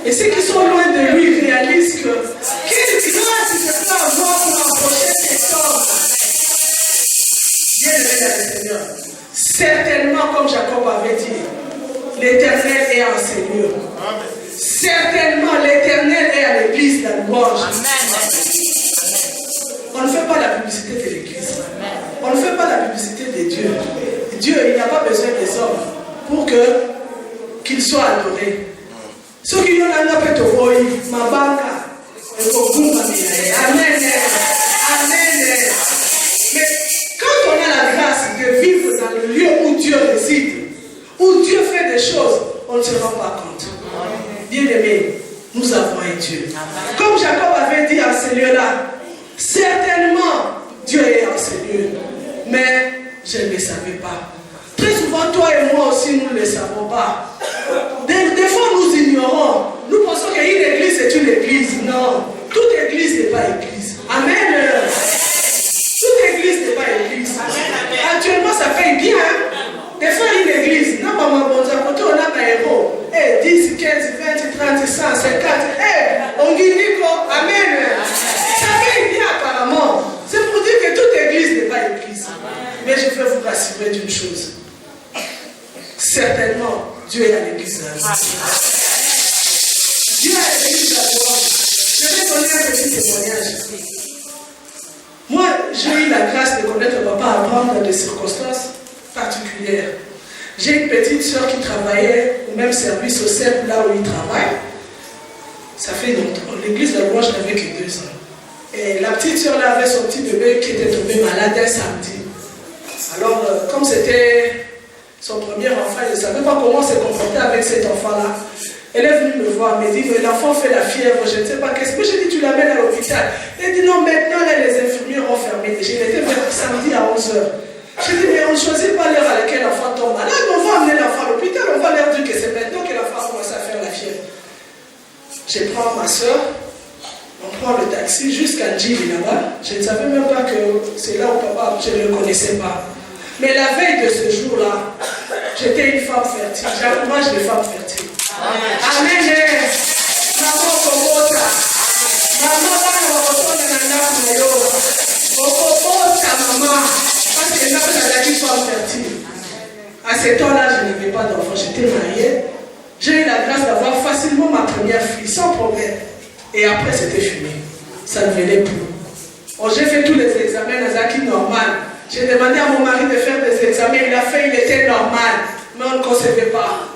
Et ceux qui sont loin de lui réalisent que quelle grâce il peut avoir pour approcher cet homme. Bien aimé dans le Seigneur. Certainement, comme Jacob avait dit, l'Éternel est en ces lieux. Certainement, l'Éternel est à l'église de la louange. On ne fait pas la publicité de l'église. On ne fait pas la publicité de Dieu. Dieu, il n'a pas besoin des hommes pour qu'il soit adoré. Ceux qui ont un appel de voix, ma banque, amen. Amen. Mais quand on a la grâce de vivre dans le lieu où Dieu réside, où Dieu fait des choses, on ne se rend pas compte. Bien aimé, nous avons un Dieu. Comme Jacob avait dit à ce lieu-là, certainement Dieu est en ce lieu. Mais je ne le savais pas. Très souvent, toi et moi aussi, nous ne le savons pas. Des fois, nous ignorons. Nous pensons qu'une église est une église. Non, toute église n'est pas église. Amen. Toute église n'est pas église. Actuellement, ça paye bien. Des fois, une église, non, maman, bon, à côté, on a un héros. 10, 15, 20, 30, 100, 50. On dit quoi? Amen. Ça paye bien apparemment. C'est pour dire que toute église n'est pas église. Mais je veux vous rassurer d'une chose. Certainement, Dieu est à l'église de la louange. Dieu est à l'église de la louange. Je vais donner un petit témoignage. Moi, j'ai eu la grâce de connaître papa Abraham dans des circonstances particulières. J'ai une petite soeur qui travaillait au même service au CEP, là où il travaille. Ça fait longtemps. L'église de la louange n'avait que 2 ans. Et la petite soeur là avait son petit bébé qui était tombé malade un samedi. Alors, comme c'était son premier enfant, elle ne savait pas comment se comporter avec cet enfant-là. Elle est venue me voir, elle me dit, mais l'enfant fait la fièvre, je ne sais pas qu'est-ce que j'ai dit, tu l'amènes à l'hôpital. Elle dit, non, maintenant là, les infirmiers ont fermé. J'étais samedi à 11h. J'ai dit, mais on ne choisit pas l'heure à laquelle l'enfant tombe malade, on va amener l'enfant à l'hôpital, on va leur dire que c'est maintenant que l'enfant commence à faire la fièvre. Je prends ma soeur, on prend le taxi jusqu'à Djili là-bas. Je ne savais même pas que c'est là où papa, je ne le connaissais pas. Mais la veille de ce jour-là, j'étais une femme fertile. J'encourage les femmes fertiles. Amen. Maman Kobota. Maman Kobota Nana Kobota maman. Parce que là, j'avais une femme fertile. À ce temps-là, je n'avais pas d'enfant. J'étais mariée. J'ai eu la grâce d'avoir facilement ma première fille, sans problème. Et après, c'était fini. Ça ne venait plus. Bon, j'ai fait tous les examens dans Zaki normal. J'ai demandé à mon mari de faire des examens. Il a fait, il était normal. Mais on ne concevait pas.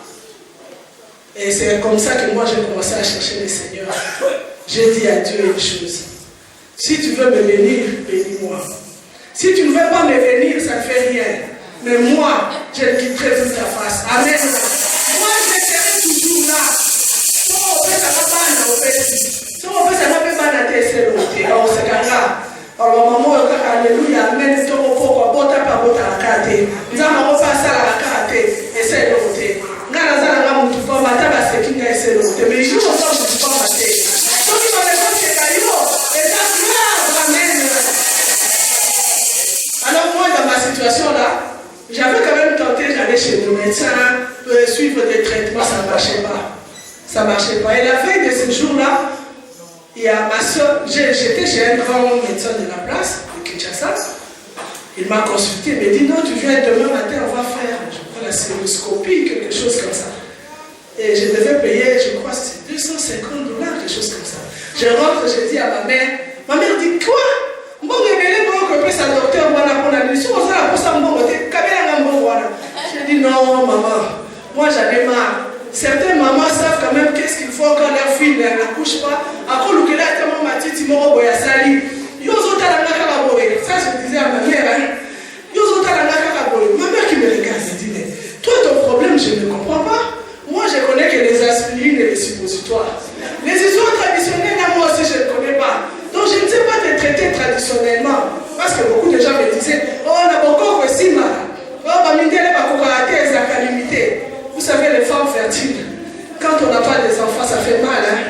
Et c'est comme ça que moi, j'ai commencé à chercher le Seigneur. J'ai dit à Dieu une chose. Si tu veux me bénir, bénis-moi. Si tu ne veux pas me bénir, ça ne fait rien. Mais moi, je ne quitterai plus ta face. Amen. Moi, je serai toujours là. Alors maman alléluia amen to poko bota pa bota akate nzama ko pasala akate essaye de voter ngana zala nga mutu pa mata ba sekinga essaye de voter mais je ne sais pas mutu pa mate to ki ba le vote kayo et ça amen. Alors moi dans ma situation là j'avais quand même tenté d'aller chez le médecin pour suivre des traitements, ça ne marchait pas. Ça ne marchait pas. Et la veille de ce jour-là, il y a ma soeur, j'étais chez un grand médecin de la place, de Kinshasa. Il m'a consulté, il m'a dit non, tu viens demain matin, on va faire, je crois, la stéréoscopie, quelque chose comme ça. Et je devais payer, je crois, c'est $250, quelque chose comme ça. Je rentre, je dis à ma mère dit quoi? J'ai dit non, maman, moi j'en ai marre. Certaines mamans savent quand même qu'est-ce qu'il faut quand leur fille n'accouche pas. Ça, je disais à ma mère, ma mère qui me regarde, je dis, mais toi ton ça fait mal. Hein?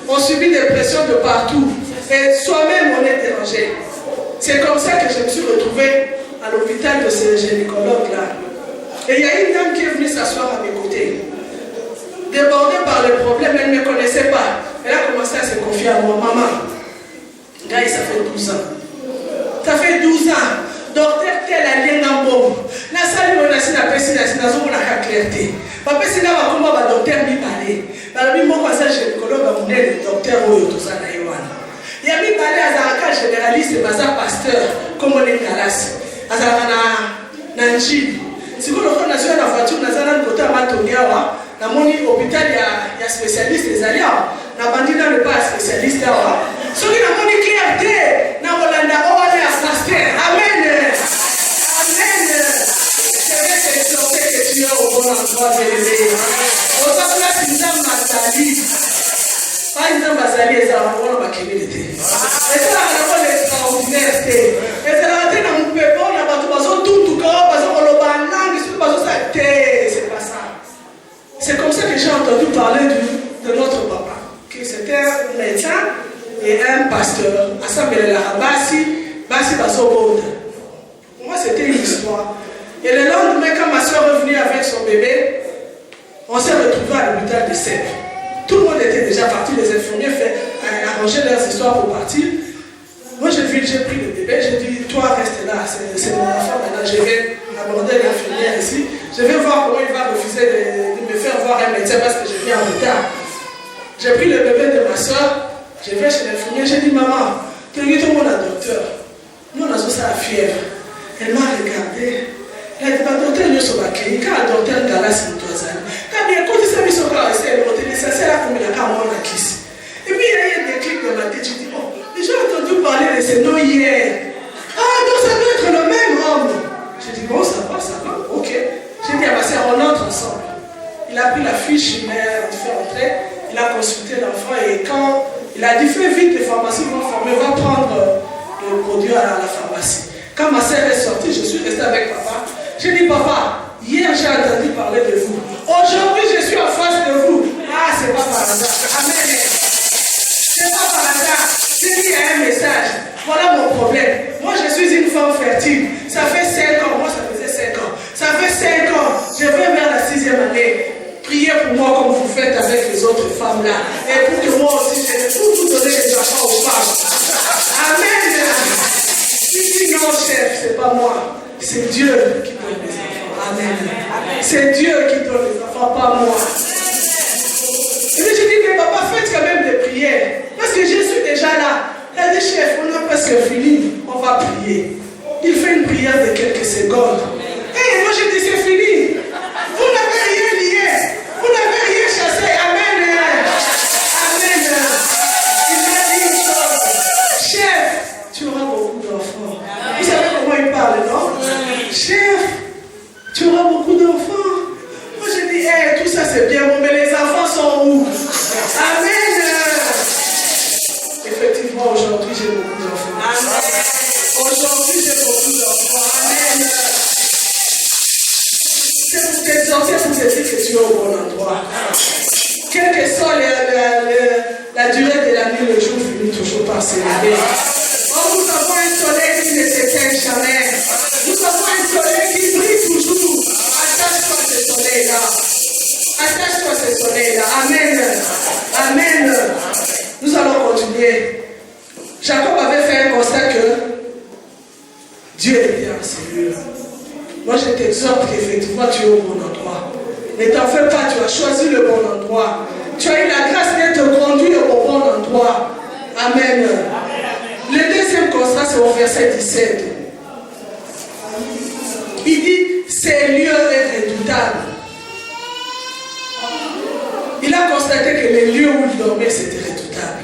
On subit des pressions de partout. Et soi-même, on est dérangé. C'est comme ça que je me suis retrouvée à l'hôpital de ce gynécologue-là. Et il y a une dame qui est venue s'asseoir à mes côtés. Débordée par les problèmes, elle ne me connaissait pas. Elle a commencé à se confier à moi. Maman, gars, ça fait 12 ans. Ça fait 12 ans. Docteur tel alien en bombe. La salle où on a si la personne a zone la clarté. Papa c'est là où on va docteur mi parler. Dans le même passage gynécologue va venir le docteur ou tout ça na Yohana. Il y a mi parler à un cas généraliste basa pasteur comme on est galas. Azala na njili. Si vous le connaissez na voiture na zana côté matongewa na moni hôpital ya spécialiste les alliés. Na bandina ne pas spécialiste là. Ce qui na moni clarté na Holanda o aller à pasteur. Amen. Je vais t'exhorter que tu es au bon endroit, bébé. On s'appelle Pinzam Mazali. Pas Pinzam Mazali, c'est un bon endroit qui est. Et c'est là qu'on a l'extraordinaire. Et c'est là qu'on a un peu bon, on a tout corps, parce qu'on a le banane, c'est pas ça. C'est comme ça que j'ai entendu parler de notre papa, qui c'était un médecin et un pasteur. Assemblée la Bassi Basobode. Moi, c'était une histoire. Et le lendemain, quand ma soeur est venue avec son bébé, on s'est retrouvés à l'hôpital de Sèvres. Tout le monde était déjà parti, les infirmiers arrangeaient leurs histoires pour partir. Moi, j'ai pris le bébé, j'ai dit, toi, reste là, c'est mon enfant maintenant, je vais aborder l'infirmière ici. Je vais voir comment il va refuser de me faire voir un médecin parce que je viens en retard. J'ai pris le bébé de ma soeur, je vais chez l'infirmière, j'ai dit, maman, tu es tout le monde à docteur. Nous, on a ça la fièvre. Elle m'a regardé. Elle a dit, ma docteur, nous sommes à Kenya. Quand la docteur Galas est toisane. Quand bien, quand il s'est mis sur le corps, elle est montée, ça c'est là comme il a quand on a kiss. Et puis, il y a eu des clics dans ma tête. Je dis, oh, j'ai entendu parler de ces noms hier. Ah, donc ça doit être le même homme. J'ai dit, bon, ça va, ok. J'ai dit à ma soeur, on entre ensemble. Il a pris la fiche, il m'a fait entrer. Il a consulté l'enfant et quand il a dit, fais vite, les pharmacies vont former, va prendre le produit à la pharmacie. Quand ma sœur est sortie, je suis restée avec papa. J'ai dit, papa, hier j'ai entendu parler de vous. Aujourd'hui, je suis en face de vous. Ah, c'est pas par hasard. Amen. C'est pas par hasard. J'ai dit, il y a un message. Voilà mon problème. Moi, je suis une femme fertile. Ça fait 5 ans. Moi, ça faisait 5 ans. Ça fait 5 ans. Je vais vers la 6e année. Priez pour moi comme vous faites avec les autres femmes là. Et pour que moi aussi, je vais tout donner les enfants aux femmes. Amen. Si non, chef, c'est pas moi. C'est Dieu qui donne les enfants. Amen. C'est Dieu qui donne les enfants, pas moi. Et puis je dis, mais papa, faites quand même des prières. Parce que je suis déjà là. Elle dit, chef, on a presque fini. On va prier. Il fait une prière de quelques secondes. Et moi je dis, c'est fini. Vous n'avez rien lié. Vous n'avez rien chassé. Amen. Amen. Il m'a dit une chose. Chef, tu auras beaucoup d'enfants. Vous savez comment il parle, non? Chef, tu auras beaucoup d'enfants. Moi je dis, hey, tout ça c'est bien, mais les enfants sont où? Amen. Effectivement, aujourd'hui j'ai beaucoup d'enfants. Aujourd'hui j'ai beaucoup d'enfants. Amen. C'est pour t'exhorter, pour te dire que tu es au bon endroit. Quelle que soit la durée de la nuit, le jour finit toujours par s'élever. Oh, nous avons un soleil qui ne s'éteint jamais. Nous avons un soleil qui brille toujours. Attache-toi à ce soleil-là. Attache-toi à ce soleil-là. Amen. Amen. Nous allons continuer. Jacob avait fait un constat que Dieu était en cellule. Moi, je t'exhorte qu'effectivement tu es au bon endroit. Ne t'en fais pas, tu as choisi le bon endroit. Tu as eu la grâce d'être conduit au bon endroit. Amen. Le deuxième constat, c'est au verset 17. Il dit, ces lieux est redoutable. Il a constaté que les lieux où il dormait, c'était redoutable.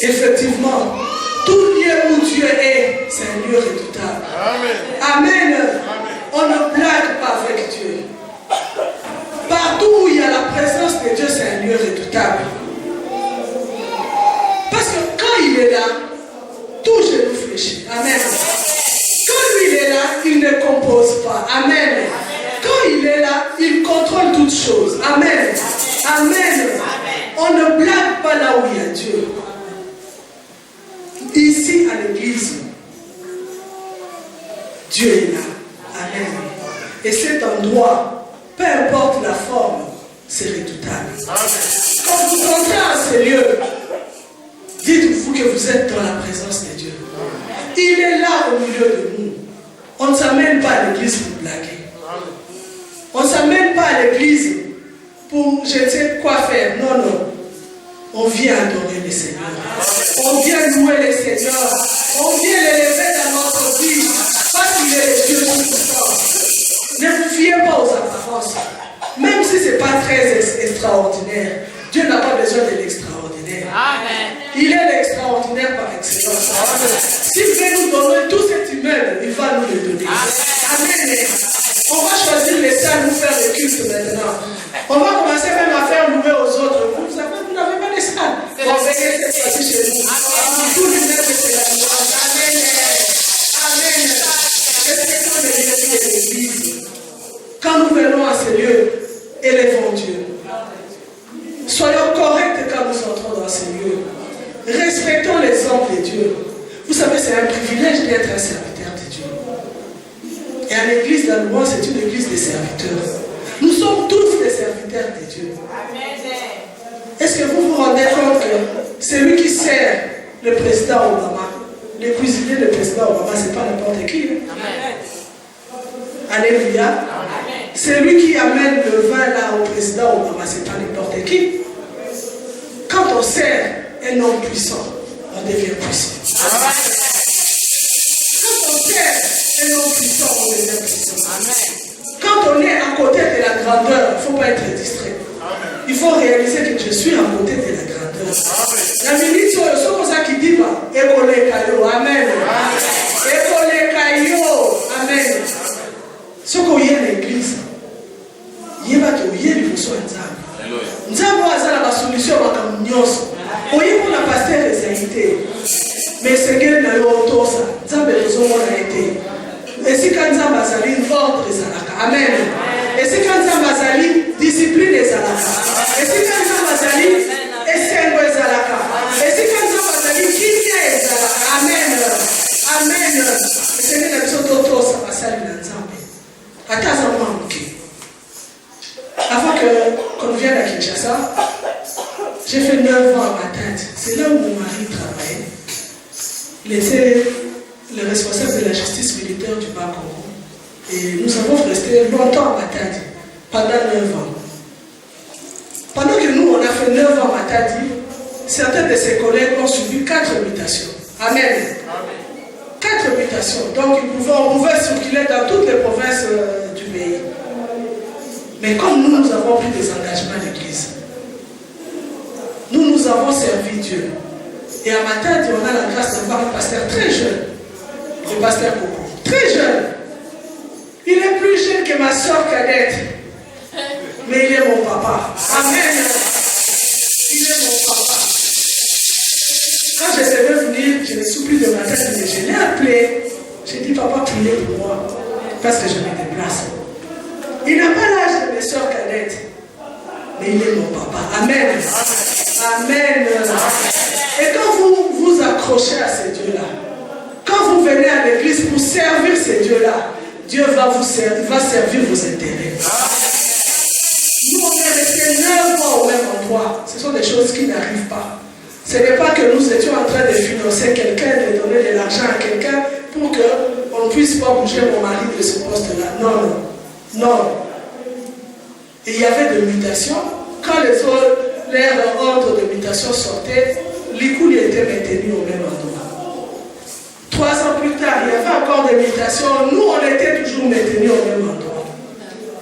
Effectivement, tout lieu où Dieu est, c'est un lieu redoutable. Amen. Amen. On ne blague pas avec Dieu. Partout où il y a la présence de Dieu, c'est un lieu redoutable. Parce que quand il est là, tout genou fléchit. Amen. Quand lui il est là, il ne compose pas. Amen. Quand il est là, il contrôle toutes choses. Amen. Amen. On ne blague pas là où il y a Dieu. Ici, à l'église, Dieu est là. Amen. Et cet endroit, peu importe la forme, c'est redoutable. Quand vous entrez à ce lieu, dites-vous que vous êtes dans la présence de Dieu. Il est là au milieu de nous. On ne s'amène pas à l'église pour blaguer. On ne s'amène pas à l'église pour je ne sais quoi faire. Non, non. On vient adorer le Seigneur. On vient louer le Seigneur. On vient l'élever dans notre vie. Parce qu'il est le Dieu tout-puissant. Ne vous fiez pas aux apparences. Même si ce n'est pas très extraordinaire, Dieu n'a pas besoin de l'extraordinaire. Il est l'extraordinaire par excellence. S'il veut nous donner tout cet immeuble, il va nous le donner. Amen. On va choisir les salles pour faire le culte maintenant. On va commencer même à faire louer aux autres. Vous n'avez pas de salles. On va veiller cette fois-ci chez nous. Tout l'immeuble, c'est la gloire. Amen. Amen. Respectons les lieux de l'église. Quand nous venons à ces lieux, élevons Dieu. Soyons corrects quand nous entrons dans ces lieux. Respectons les hommes de Dieu. Vous savez, c'est un privilège d'être un serviteur de Dieu. Et à l'église d'Allouan, c'est une église des serviteurs. Nous sommes tous des serviteurs de Dieu. Est-ce que vous vous rendez compte que celui qui sert le président Obama, le cuisinier du président Obama, ce n'est pas n'importe qui. Alléluia. Celui qui amène le vin là au président Obama, ce n'est pas n'importe qui. Quand on sert un homme puissant, on devient puissant. Quand on sert un homme puissant, on devient puissant. Quand on est à côté de la grandeur, il ne faut pas être distrait. Il faut réaliser que je suis à côté de la grandeur. La minute sur le son, ça qui dit pas, école kayo, amen. École kayo, amen. Ce qu'on y a à l'église, il y a des choses à dire. Nous avons la solution à la solution. Pour la pasteur réalité. Mais c'est que nous avons tout ça. Nous avons besoin de et si quand nous avons ordre des alaka. Amen. Et si quand nous avons discipline des alaka. Et si quand nous avons essengo des alaka. Et si quand nous avons kimia des alaka. Amen. Amen. Et c'est que nous avons tout ça. Pasteur dans Attends, avant qu'on vienne à Kinshasa, j'ai fait 9 ans à Matadi. C'est là où mon mari travaillait. Il était le responsable de la justice militaire du Bas-Congo. Et nous avons resté longtemps à Matadi, pendant 9 ans. Pendant que nous, on a fait 9 ans à Matadi, certains de ses collègues ont subi 4 mutations. Amen. 4 mutations. Donc, on pouvait circuler dans toutes les provinces du pays. Mais comme nous avons pris des engagements à l'église, nous avons servi Dieu. Et à Matadi, on a la grâce d'avoir un pasteur très jeune, le pasteur Coco. Très jeune. Il est plus jeune que ma soeur cadette. Mais il est mon papa. Amen. Il est mon papa. Quand je devais venir, je me suis pris de ma tête, mais je l'ai appelé. J'ai dit, papa, priez pour moi. Parce que je me déplace. Il n'a pas l'âge de mes soeurs cadettes. Mais il est mon papa. Amen. Amen. Et quand vous vous accrochez à ces dieux-là, quand vous venez à l'église pour servir ces dieux-là, Dieu va vous servir, va servir vos intérêts. Nous, on est restés 9 ans au même endroit. Ce sont des choses qui n'arrivent pas. Ce n'est pas que nous étions en train de financer quelqu'un, de donner de l'argent à quelqu'un pour qu'on ne puisse pas bouger mon mari de ce poste-là. Non, non. Non. Et il y avait des mutations. Quand les autres, leur ordre de mutation sortait, l'Ikouli était maintenu au même endroit. 3 ans plus tard, il y avait encore des mutations. Nous, on était toujours maintenus au même endroit.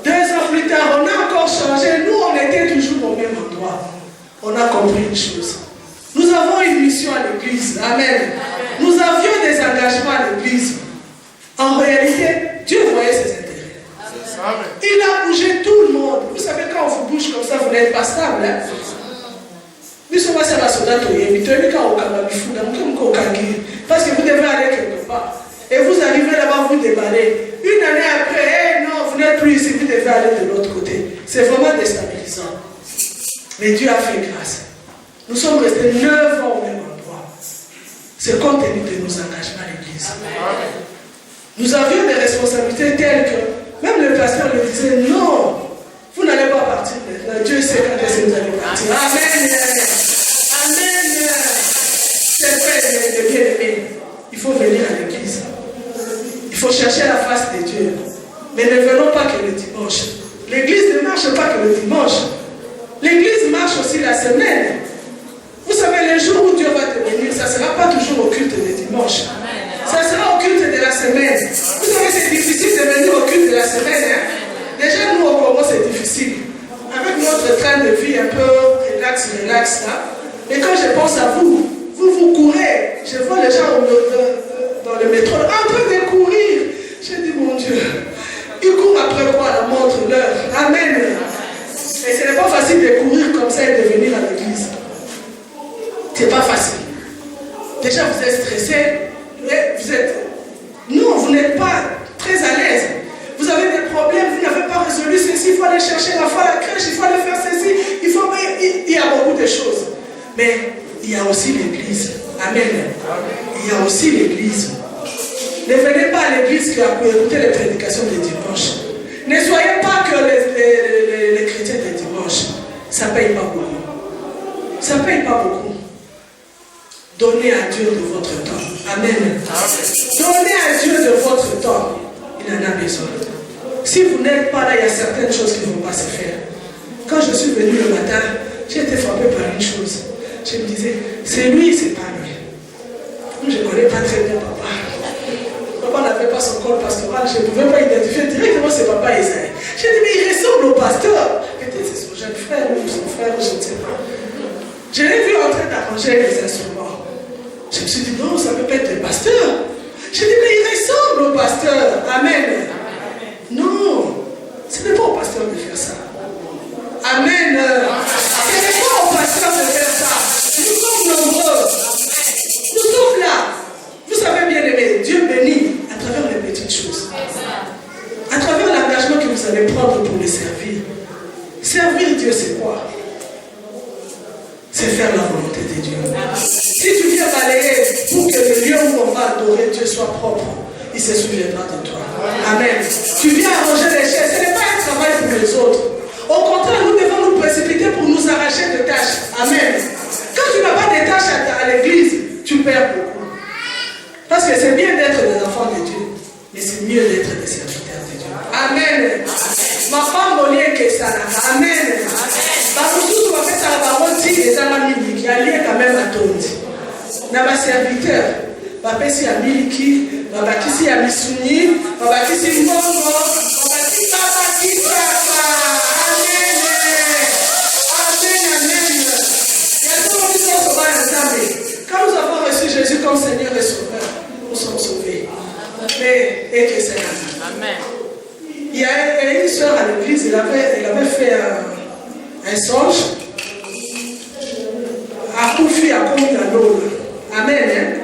2 ans plus tard, on a encore changé. Nous, on était toujours au même endroit. On a compris une chose. Nous avons une mission à l'église. Amen. Nous avions des engagements à l'église. En réalité, Dieu voyait ses intérêts. Il a bougé tout le monde. Vous savez, quand on vous bouge comme ça, vous n'êtes pas stable. Hein? Parce que vous devez aller quelque part. Et vous arrivez là-bas, vous déballez. Une année après, non, vous n'êtes plus ici, vous devez aller de l'autre côté. C'est vraiment déstabilisant. Mais Dieu a fait grâce. Nous sommes restés 9 ans au même endroit. C'est compte tenu de nos engagements à l'église. Nous avions des responsabilités telles que même le pasteur le disait, non, vous n'allez pas partir maintenant. Dieu sait quand est-ce que vous allez partir. Amen. Amen. C'est vrai, de bien aimé. Il faut venir à l'église. Il faut chercher la face de Dieu. Mais ne venons pas que le dimanche. L'église ne marche pas que le dimanche. L'église marche aussi la semaine. Vous savez, les jours où Dieu va te bénir, ça ne sera pas toujours au culte de dimanche. Ça sera au culte de la semaine. Vous savez, c'est difficile de venir au culte de la semaine. Hein? Déjà, nous, au Congo, c'est difficile. Avec notre train de vie un peu relax, là. Mais quand je pense à vous, vous courez. Je vois les gens dans le métro en train de courir. Je dis, mon Dieu, ils courent après quoi? La montre, l'heure. Amen. Et ce n'est pas facile de courir comme ça et de venir à l'église. C'est pas facile. Déjà, vous êtes stressé. Non, vous n'êtes pas très à l'aise. Vous avez des problèmes, vous n'avez pas résolu ceci, il faut aller chercher la foi à la crèche, il faut aller faire ceci, il y a beaucoup de choses. Mais il y a aussi l'église. Amen. Il y a aussi l'église. Ne venez pas à l'église pour écouter les prédications de dimanche. Ne soyez pas que les chrétiens de dimanche. Ça ne paye pas beaucoup. Ça ne paye pas beaucoup. Donnez à Dieu de votre temps. Amen. Donnez à Dieu de votre temps. Il en a besoin. Si vous n'êtes pas là, il y a certaines choses qui ne vont pas se faire. Quand je suis venu le matin, j'ai été frappé par une chose. Je me disais, c'est lui, c'est pas lui. Je ne connais pas très bien papa. Papa n'avait pas son col pastoral, je ne pouvais pas identifier directement c'est papa Isaïe. J'ai dit, mais il ressemble au pasteur. Peut-être c'est son jeune frère ou son frère, je ne sais pas. Je l'ai vu en train d'arranger les instruments. Je me suis dit, non, ça ne peut pas être le pasteur. J'ai dit, mais il ressemble au pasteur. Amen. Non, ce n'est pas au pasteur de faire ça. Amen. Ce n'est pas au pasteur de faire ça. Nous sommes nombreux. Nous sommes là. Vous savez bien aimé, Dieu bénit à travers les petites choses. À travers l'engagement que vous allez prendre pour le servir. Servir Dieu, c'est quoi? C'est faire la volonté de Dieu. Si tu viens balayer pour que le lieu où on va adorer Dieu soit propre, il se souviendra de toi. Amen. Tu viens arranger les chaises, ce n'est pas un travail pour les autres. Au contraire, nous devons nous précipiter pour nous arracher de tâches. Amen. Quand tu n'as pas de tâches à l'église, tu perds beaucoup. Parce que c'est bien d'être des enfants de Dieu, mais c'est mieux d'être des serviteurs de Dieu. Amen. Ma femme au lieu que ça. Amen. Bakususu va faire ça la parole si les amis qui alliés quand même à Tondi. N'a pas serviteur. Bapesi ya miliki, babakisi ya misuni, babakisi mbongo, babakisi papa. Amen. Amen, amen. Quand nous avons reçu Jésus comme Seigneur et Sauveur, nous sommes sauvés. Mais, et que c'est là. Amen. Il y a une soeur à l'église, elle avait fait un songe. À Koufi, à Kominanola. Amen.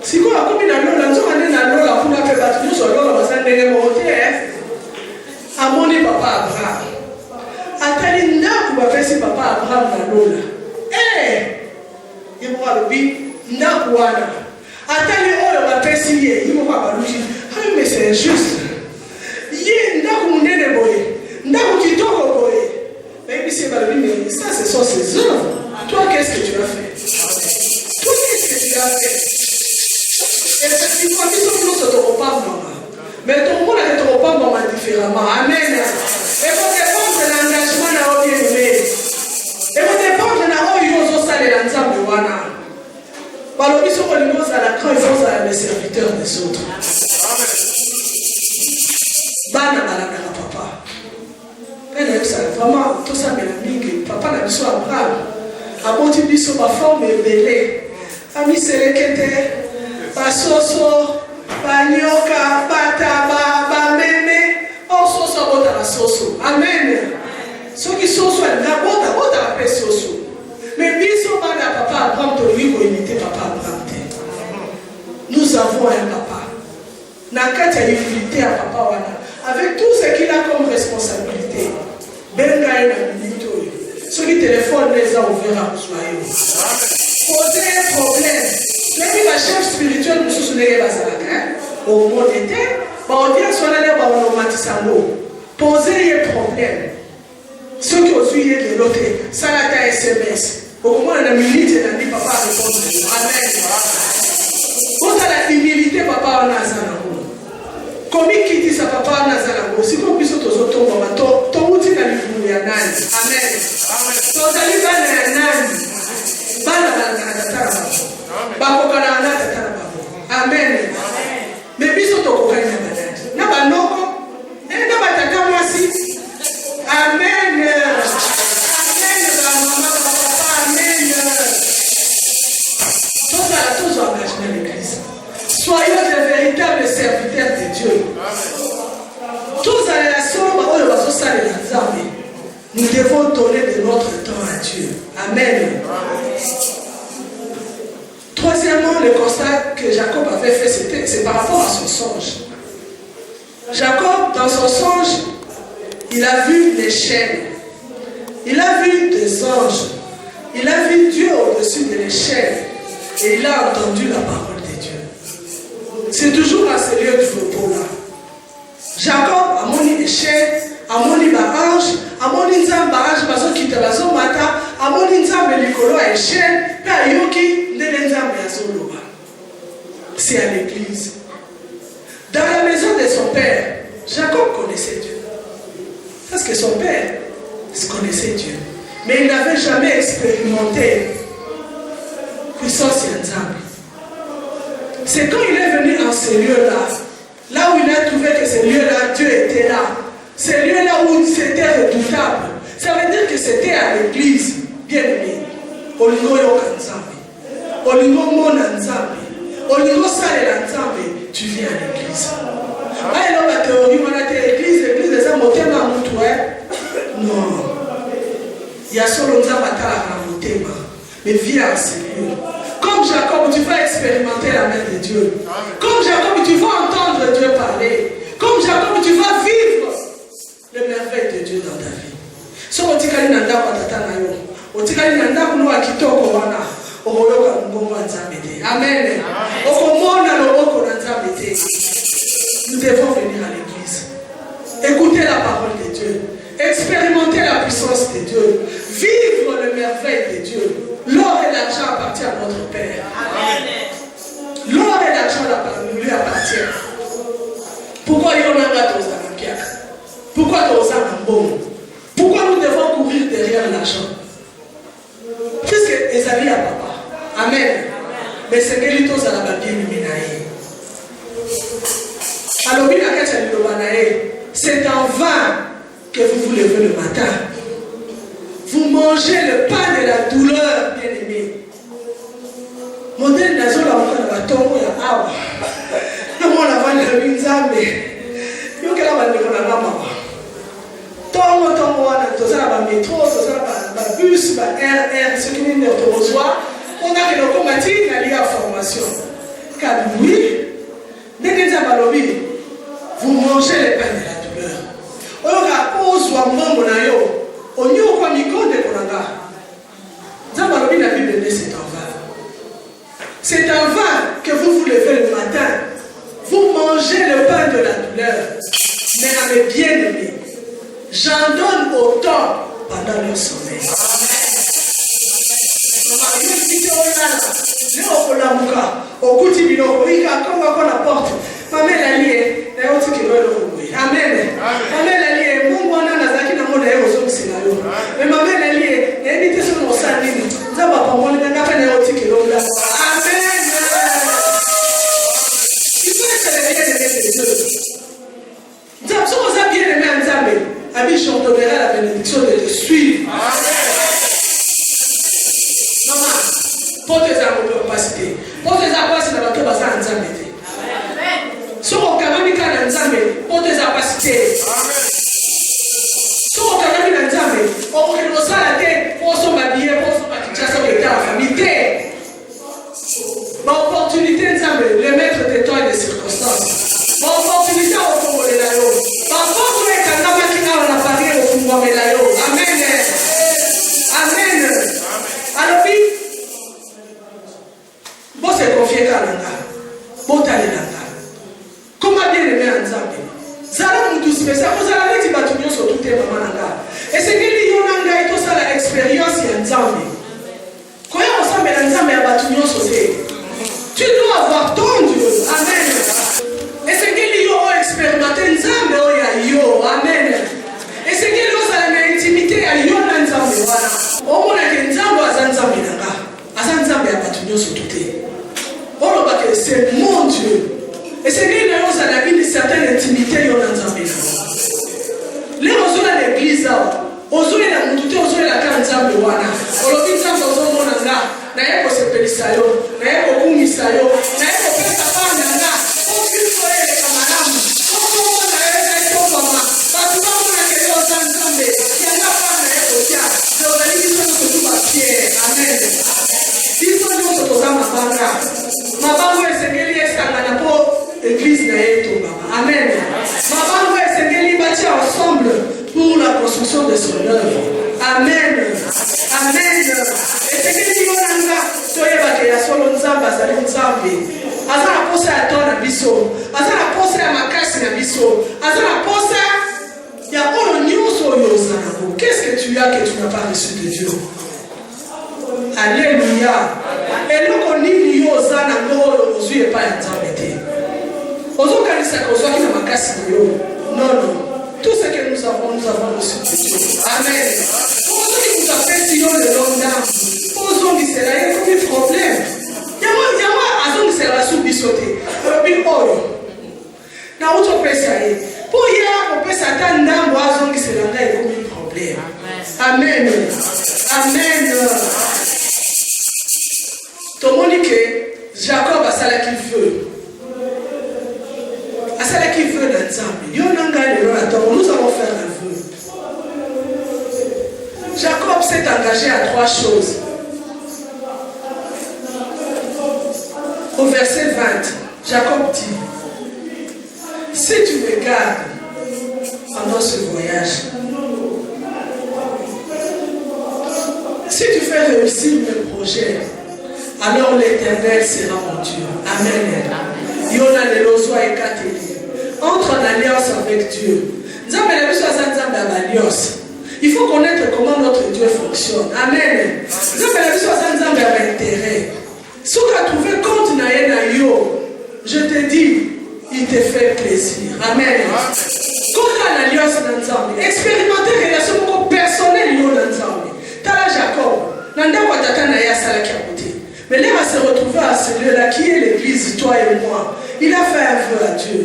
Si quoi, à Kominanola, nous sommes allés dans l'eau pour la faire battre, nous sommes allés dans le monter. À mon papa Abraham. À Talinda, vous m'avez dit papa Abraham dans l'eau. Il m'a dit, Nakouana. À Talinda, on m'a fait signer. Il m'a dit, ah, mais c'est injuste. Mais ça, ce sont ses œuvres. Toi, qu'est-ce que tu as fait? Toi, qu'est-ce que tu as fait? Effectivement, nous sommes tous pas maman. Mais ton monde ne te pas maman différemment. Amen. Et vous dépendre de l'engagement dans le bien-aimé. Et vous dépendre de l'engagement dans l'ensemble de Wana. Par le mission de l'immense à la croix, ils sont les serviteurs des autres. Bana balaka papa. Vraiment, tout ça, papa n'a pas Abraham. A monté biso ma forme belé. Ami selekete, basoso, banyoka, bataba, bameme, on soso bota la soso. Amen. Ceux qui sont soit la bota la paix soso. Mais biso bana papa Abraham to lui imiter papa Abraham. Nous avons un papa. Nakati a humilité à papa wana. Avec tout ce qu'il a comme responsabilité. Benga et la milito. Ceux qui téléphonent les a ouverts à Ousmaïo. Masamo. Posez un problème. Ceux qui ont suivi de l'autre, ça a été SMS. Au moins, la minute, il a dit papa répondre. Amen. Quand à la humilité, papa en Nazanamo. Comme il dit ça, papa en Nazanamo. Si vous puissiez tous autour, ton outil n'a pas de Amen. Ton ali va Nani. Amen. Mais biso to ko kanya banana. Na banoko. Na bataka mwasi. Amen. Amen. Maman, papa, amen. Tous engagés dans l'église. Soyons de véritables serviteurs de Dieu. Tous à la somme, nous devons donner de notre temps à Dieu. Amen. Troisièmement, le constat que Jacob avait fait, c'est par rapport à son songe. Jacob, dans son songe, il a vu des chaînes. Il a vu des anges. Il a vu Dieu au-dessus de l'échelle. Et il a entendu la parole de Dieu. C'est toujours à ce lieu du repos-là. Jacob a moni échelle, a moni ange, a moni nzambe ange, bazo kita bazo mata, a moni nzambe likolo a échelle, pe a yoki ndele nzambe azoloba. C'est à l'église. Dans la maison de son père, Jacob connaissait Dieu. Parce que son père connaissait Dieu. Mais il n'avait jamais expérimenté puissance et nzambe. C'est quand il est venu en ce lieu-là, là où il a trouvé que ce lieu-là, Dieu était là. Ce lieu-là où c'était redoutable. Ça veut dire que c'était à l'église, bien aimé. Olingo yoka nzambe. Olingo mona nzambe. Olingo salela nzambe. Tu viens à l'église. Ah, il y a une théorie, on a l'église des hommes au thème à Moutoué. Non. Il y a solo nzambe à Moutema. Mais viens à ce lieu. Comme Jacob, tu vas expérimenter la main de Dieu. Comme Jacob, tu vas entendre Dieu parler. Comme Jacob, tu vas vivre les merveilles de Dieu dans ta vie. Si on dit qu'il y a un ndako tata na yo, on dit qu'il y a un ndako no akitoko wana, oyoka ngongo nzambe te. Amen. Okomona loboko na nzambe te. Nous devons venir à l'église. Écouter la parole de Dieu. Expérimenter la puissance de Dieu. Vivre les merveilles de Dieu. L'or et l'argent appartiennent à notre Père. Amen. L'or et l'argent lui appartiennent. Pourquoi il y a un gâteau à la Pourquoi il y a un bon? Pourquoi nous devons courir derrière l'argent? Puisque Esaïe a papa. Amen. Mais c'est que l'ito à la bien minaï. Alors, c'est en vain que vous vous levez le matin. Vous mangez le pain de la douleur, bien-aimé. Modèle nazo la mwana batongo ya awa. Na mwana vanda binzambe. Yo kala bande kona mama. Tongo wana tozala ba métro, tozala ba bus, ba RR, ce qui n'est pas besoin. On a que le combattre na lié à formation. Car oui, dès que balobi, vous mangez le pain de la douleur. On a poswa mbongo na yo. On y a quoi micro de Konanga. Zambalobi n'a Bible de c'est en vain. C'est en vain que vous vous levez le matin. Vous mangez le pain de la douleur. Mais à mes bien-aimés, j'en donne autant pendant leur sommeil. Amen. Amen. Mungu anazaki na mwana yeye uzomsina yo. Mais maman elle est éviter ce nom sanini. Zaba pamoja na ngapa na yote kilonda. Amen. Il faut que les bien les Dieu. Zaba so ça bien les mains nzambe. Abi je donnerai la bénédiction de te suivre. Amen. Maman, pour tes capacités. Pour tes capacités dans le bazar nzambe. Amen. So okamika na nzambe, pour tes capacités. Amen. So okamika na nzambe, okilosala te, pour son babie, pour son bakitasa de ta famille. Ma opportunité nzambe, le maître de toi et des circonstances. Ma opportunité au Congo de la yo. Ma opportunité quand on a parlé au Congo de la yo. Amen. nyonso tout te mama na nga. Esengeli yo na ngai tosala expérience ya Nzambe. Koya kosambela Nzambe ya bato nyonso te. Tu dois avoir ton Dieu. Amen. Esengeli yo expérimenter Nzambe oya yo. Amen. Esengeli ozala na intimité ya yo na Nzambe wana. Omona ke Nzambe aza Nzambe na nga. Aza Nzambe ya bato nyonso tout te. Oloba ke c'est mon Dieu. Esengeli na yo ozala une certaine intimité yo na Nzambe na nga. Les ozola l'église ozola na mutu te ozola ka Nzambe wana. Olobi Nzambe ozomona nga. Na ye kosepelisa yo, na ye kokumisa yo, na ye kopesa bana nga, okristo eleka malamu, okomona ye na etongama, bato bamona kele oza Nzambe, yanga bana ye kotia, ezali biso nyonso tu bapierre, amen. Biso nyonso toza mabanga, mabango esengeli esangana mpo église na ye etongama, amen. Mabango esengeli batia ensemble pour la construction de son œuvre, amen. Amen. Esengeli yonanga toyebake ya solo Nzambe azali Nzambe. Aza na posa ya to na biso. Aza na posa ya makasi na biso. Aza na posa ya oyo nyonso oyo ozalako. Qu'est-ce que tu as que tu n'as pas reçu de Dieu? Alléluia. Eloko nini yo oza nango oyo ozwi epai ya Nzambe te? Ozokanisaka ozwaki na makasi na yo. Non, non. Tout ce que nous avons reçu de Dieu. Amen. Vous avez si on le long d'âme. Posons du cela, il y a comme un problème. Yama azon sera sous bisoté. Puis oyo. Na autre personne. Pour y a on peut s'attendre d'âme azon qui sera là, il y a comme un problème. Amen. Amen. Tout le monde dit que Jacob a ça là qu'il veut. A ça là qu'il veut dans Nzambe. Nous allons faire un vœu. Jacob s'est engagé à 3 choses. Au verset 20, Jacob dit, si tu me gardes pendant ce voyage, si tu fais réussir mes projets, alors l'Éternel sera mon Dieu. Amen. Yona le lozwa et kateli. Entre en alliance avec Dieu. Il faut connaître comment notre Dieu fonctionne. Amen. Si tu as trouvé compte na yo, je te dis, il te fait plaisir. Amen. Quand on alliance dans Nzambe, expérimenter relation personnelle yo dans Nzambe. Tala Jacob, nanda kwa tata na ya salaki à côté. Mais là, il va se retrouver à ce lieu-là qui est l'église, toi et moi. Il a fait un vœu à Dieu.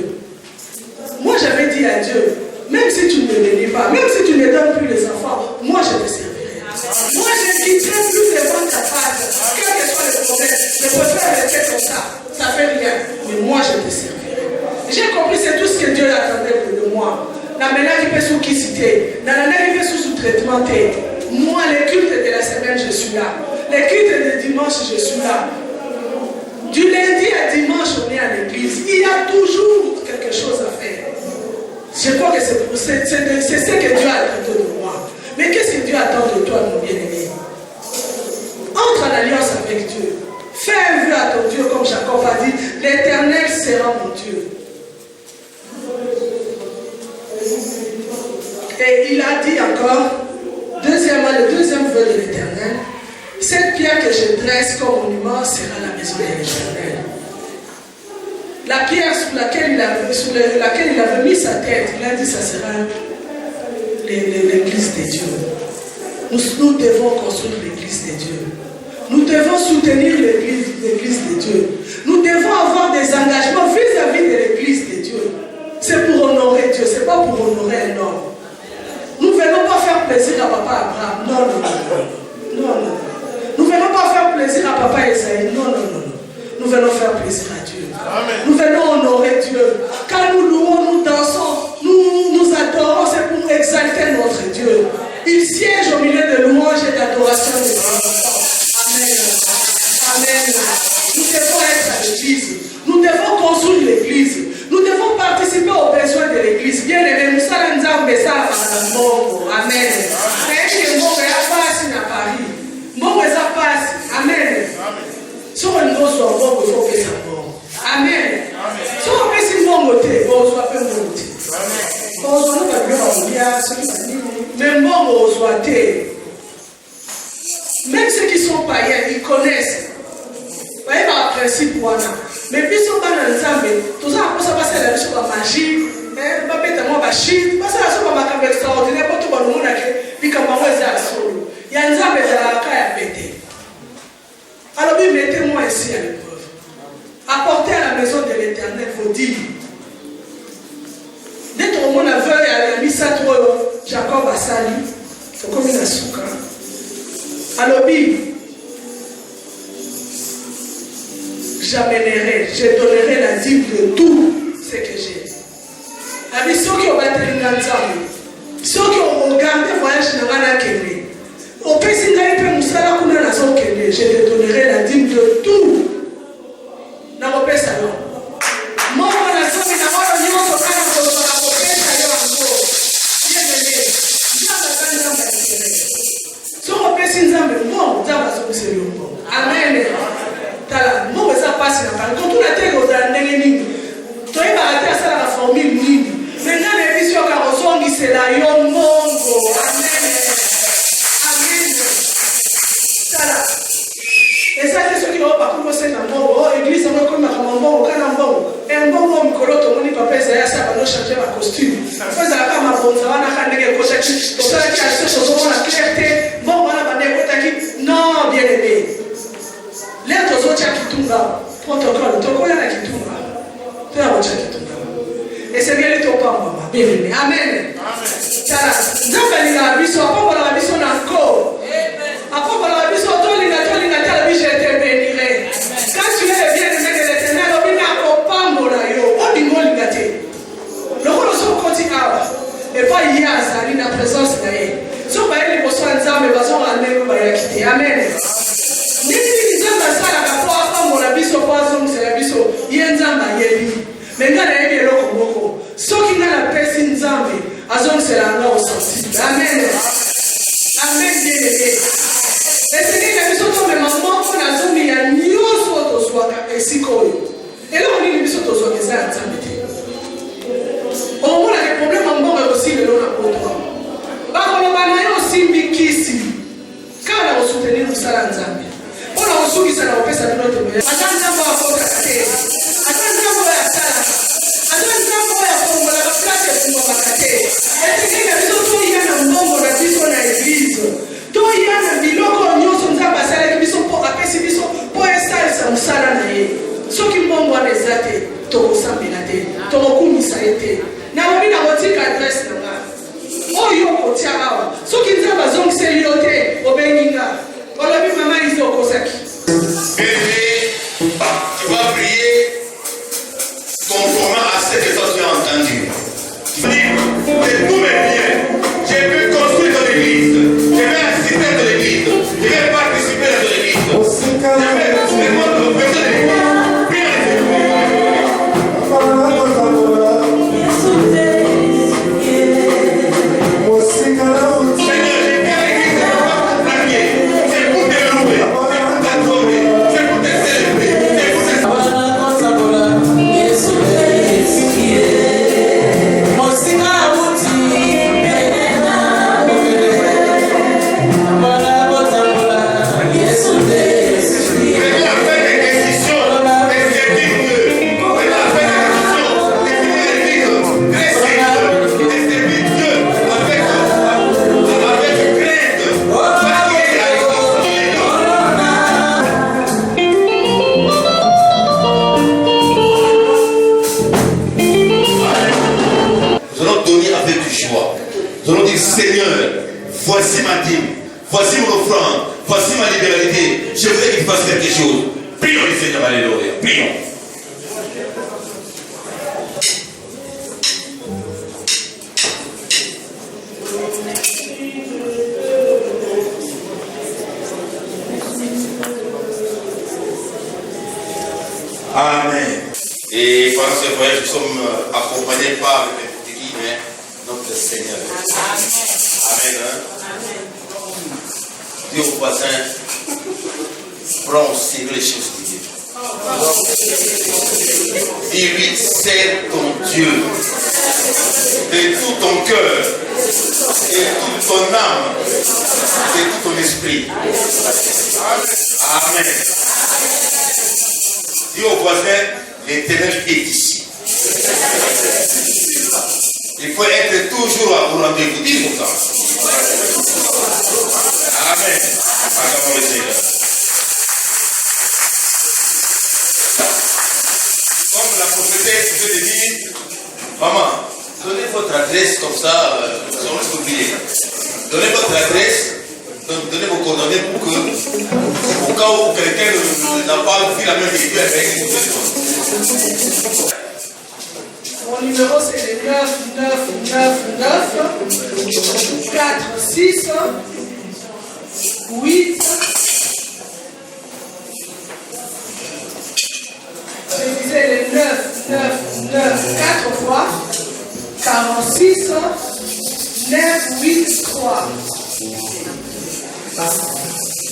Moi, j'avais dit à Dieu, même si tu ne me bénis pas, même si tu ne me donnes plus les enfants, moi, je te servirai. Moi, je ne quitterai plus les ventes à part. Quel que soit le problème, je préfère rester comme ça. Ça fait rien. Mais moi, je te servirai. J'ai compris, c'est tout ce que Dieu attendait de moi. La ménage qui peut sous qui citer, la ménage qui peut sous traitement. Moi, les cultes de la semaine, je suis là. Les cultes de dimanche, je suis là. Du lundi à dimanche, on est à l'église. Il y a toujours quelque chose à faire. Je crois que c'est ce que Dieu attend de moi. Mais qu'est-ce que Dieu attend de toi, mon bien-aimé? Entre en alliance avec Dieu. Fais un vœu à ton Dieu, comme Jacob a dit, l'Éternel sera mon Dieu. Et il a dit encore, deuxièmement, le deuxième vœu de l'Éternel, cette pierre que je dresse comme monument sera la maison de l'Éternel. La pierre sur laquelle il avait mis sa tête, il a dit ça sera l'église de Dieu. Nous devons construire l'église de Dieu. Nous devons soutenir l'église de Dieu. Nous devons avoir des engagements vis-à-vis de l'église de Dieu. C'est pour honorer Dieu, ce n'est pas pour honorer un homme. Nous ne venons pas faire plaisir à papa Abraham. Non, non, non. Non, non. Nous ne venons pas faire plaisir à papa Esaïe. Non, non, non. Nous venons faire plaisir à Dieu. Amen. Nous venons honorer Dieu. Quand nous louons, nous dansons, nous adorons, c'est pour exalter notre Dieu. Il siège au milieu de louanges et d'adoration de ses enfants. Amen. Amen. Nous devons être à l'église. Nous devons construire l'église. Nous devons participer aux besoins de l'église. Bien aimé, nous sommes en Amen. Et nous sommes à Paris. Amen. Sur un gros soir, il faut que ça mort. Amen. Sur un petit moment, il faut que ça mort. Amen. Mais moi, aux oités, même ceux qui sont païens, ils connaissent. Vous voyez, par principe, voilà. Mais puis, si on va dans les armées, tout ça, après ça, passer la vie sur la magie, pas bête à moi, ma chine, passer la sur ma caméra extraordinaire, pas tout le monde a dit, comme moi, c'est à solo. Il y a un armée dans la caille à péter. Alors, mettez-moi ici à l'épreuve. Apportez à la maison de l'Éternel vos dîmes. Dès que mon aveu a mis ça trop, Jacob a sali, c'est comme une souka. Alors, j'amènerai, je donnerai la dîme de tout ce que j'ai. Avec ceux qui ont battu les ceux qui ont regardé le voyage de Rana Kende, au Pessingaï peut Moussala Kuna Nason Kende, je te donnerai la dîme de tout. Dans mon salon. Moi, on a dit, mais d'abord, on y va sur amen. Tala, moi ça passe na quand on a été aux années toi il va arrêter ça la formule nini. Maintenant les visions carosson qui c'est la yo mongo. Amen. Amen. Tala. Et ça c'est ce qui va pas comme c'est na mongo, église on comme na mongo, kana mongo. Et mongo mkolo to moni papa ça ça va changer ma costume. Faut ça pas ma bonne ça va na kandeke ko ça qui to ça qui a ce chose on a clarté. Bon voilà ba ne ko taki. Non, bien aimé. L'air de Zotia Kitunga, protocole, Tokoya la Kitunga. Tu as Zotia Kitunga. Et c'est bien le topa, maman. Bien aimé. Amen. Tala. Zambali la biso, apoko la biso na ko. Apoko la biso, tolina, tala biso, je te bénirai. Quand tu es le bien aimé de l'Éternel, on vient à Kopambo la yo. On dit non, l'igate. Le rôle de continue. Et pas hier, ça, il y a la présence de l'Éternel. Si on va aller les poissons en zambé, on va aller les quitter. Amen. Amen. Amen. Et c'est que nous sommes maintenant qu'on a zoomé à New York et Sikoyo. Et là on dit que nous sommes tous les ans. On a des problèmes en bon aussi de l'on a aussi Mikisi. Quand on a soutenu nous ça en Zambie. On a reçu ça dans le pays de notre pays. Attends, on va faire ça. Attends, on va faire ça. Attends, on va faire la place pour ma caté. Et c'est que nous sommes tous les ans en bon la vie sur l'église. Tous les ans en biloko nous sommes passés avec nous pour appeler ces bisous pour installer ça ça là. Ceux qui m'ont voir les athées, tout ça binate, tout comme ça été. Na mimi na wotika adresse na nga. Oyo kotia awa. Ceux qui nous ont besoin c'est lioté obenginga. Olabi maman ici au Kosaki. Bébé, tu vas prier conformément à ce que toi tu as entendu. Tu vas dire, de tous mes biens, je vais construire ton église, je vais assister à ton église, je vais participer à ton église, je vais répondre aux besoins de l'église. Seigneur, voici ma dîme, voici mon offrande, voici ma libéralité. Je voudrais qu'il fasse quelque chose. Prions le Seigneur, alléluia. Prions. Amen. Et pendant ce voyage, nous sommes accompagnés par le notre Seigneur. Amen. Amen. Dis au voisin, prends aussi les choses de Dieu. Dis-lui, sers ton Dieu de tout ton cœur, ton âme et tout ton esprit. Amen. Dis au voisin, l'Éternel est ici. Il faut être toujours au rendez-vous. Dis comme ça. Amen. Acclamons le Seigneur. Comme la prophétesse veut te dire, maman, donnez votre adresse comme ça, sans oublier. Donnez votre adresse, donnez vos coordonnées pour que, au cas où quelqu'un n'a pas vu la même vidéo avec vous. Mon numéro c'est le 9999 46 8. Je disais le 999 4 fois 46 983.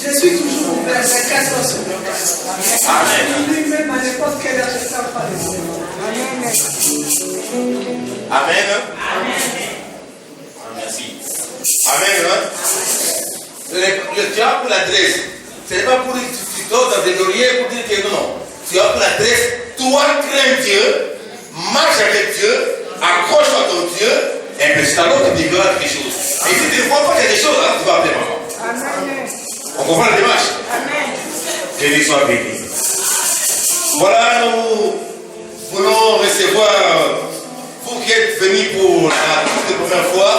Je suis toujours ouvert 24 heures sur 24. Amen. Lui-même à n'importe quelle heure je ne pas les Amen. Merci. Amen. Tu as pour l'adresse. Ce n'est pas pour dire que tu dors dans des lauriers pour dire que non. Tu as pour l'adresse. Toi, crains Dieu. Marche avec Dieu. Accroche-toi à ton Dieu. Et puis c'est alors que tu verras quelque chose. Et si tu ne vois pas quelque chose, là, tu vas appeler maman. Amen. On comprend la démarche? Amen. Que Dieu soit béni. Voilà, nous voulons recevoir, vous qui êtes venus pour la toute première fois,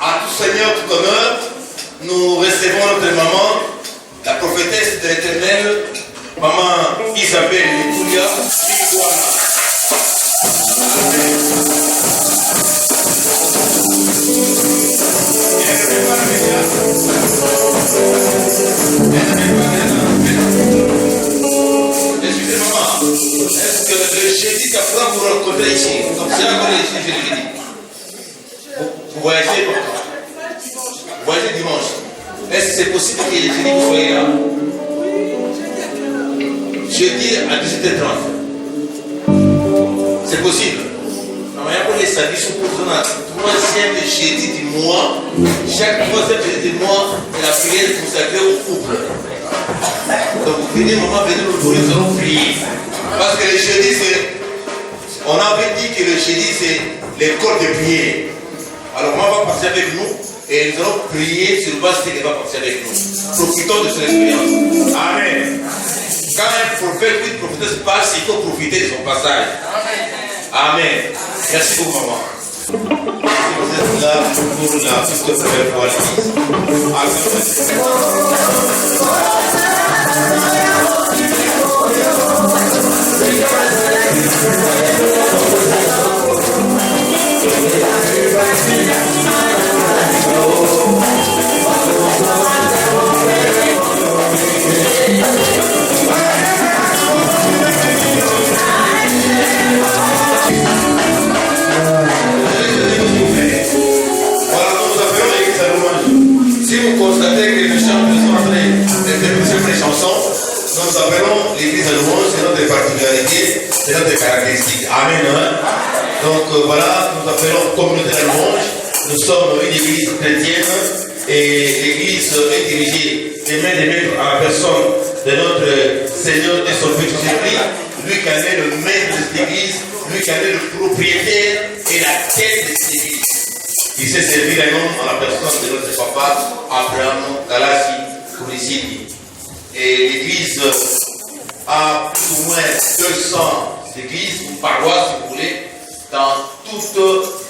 à tout Seigneur, tout honneur, nous recevons notre maman, la prophétesse de l'Éternel, maman Isabelle Létoulia, Iguana. Excusez-moi, est-ce que le jeudi, ça pourra vous rencontrer ici? Comme c'est encore le jeudi. Vous voyagez pourquoi? Vous voyagez dimanche. Est-ce que c'est possible que le jeudi vous soyez là? Jeudi à 18h30. C'est possible. Non, il y a pour les samedis, sur le troisième jeudi du mois. Chaque troisième jeudi du mois, c'est la prière consacrée au couple. Donc vous venez, maman, venez nous allons prier. Parce que le jeudi, c'est. On avait dit que le jeudi, c'est l'école de prière. Alors maman va passer avec nous et nous allons prier sur base qu'elle va passer avec nous. Profitons de son expérience. Amen. Quand un prophète ou une prophétesse passe, il faut profiter de son passage. Amen. Merci beaucoup, maman. Si vous êtes là pour la toute première fois à si vous constatez que les chants sont en train d'interpréter les chansons, nous appelons l'église de louange, c'est notre particularité, c'est notre caractéristique. Amen. Hein? Donc voilà, nous appelons communauté de louange. Nous sommes une église chrétienne et l'église est dirigée des mains des maîtres à la personne de notre Seigneur et son Fils Jésus-Christ, lui qui en est le maître de cette église, lui qui en est le propriétaire et la tête de cette église. Il s'est servi un homme en la personne de notre papa, Abraham Galassi Kourisidi. Et l'église a plus ou moins 200 églises, ou paroisses, si vous voulez, dans toute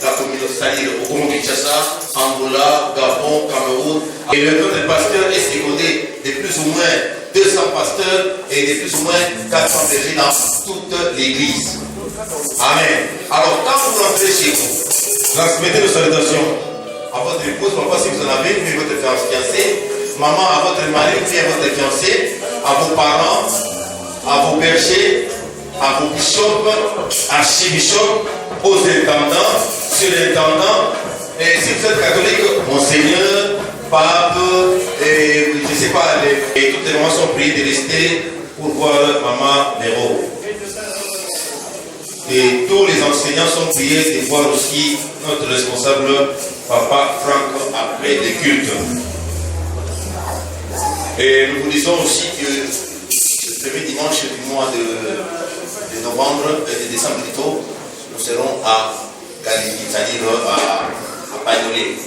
la communauté, c'est-à-dire au Congo-Kinshasa, Angola, Gabon, Cameroun. Et le nom des pasteurs est secondé de plus ou moins 200 pasteurs et de plus ou moins 400 bergers dans toute l'église. Amen. Alors, quand vous rentrez chez vous, transmettez nos salutations à votre épouse, papa si vous en avez, puis votre fiancé, maman à votre mari, puis à votre fiancé, à vos parents, à vos bergers, à vos bishops, archibishops, aux intendants, surintendants, et si vous êtes catholique, monseigneur, pape, et je ne sais pas, et toutes les mamans sont priées de rester pour voir maman Néro. Et tous les enseignants sont priés de voir aussi notre responsable, papa Franck, après culte. Et nous vous disons aussi que le premier dimanche du mois de novembre et de décembre plutôt, nous serons à Galigny, c'est-à-dire à Bagnolet.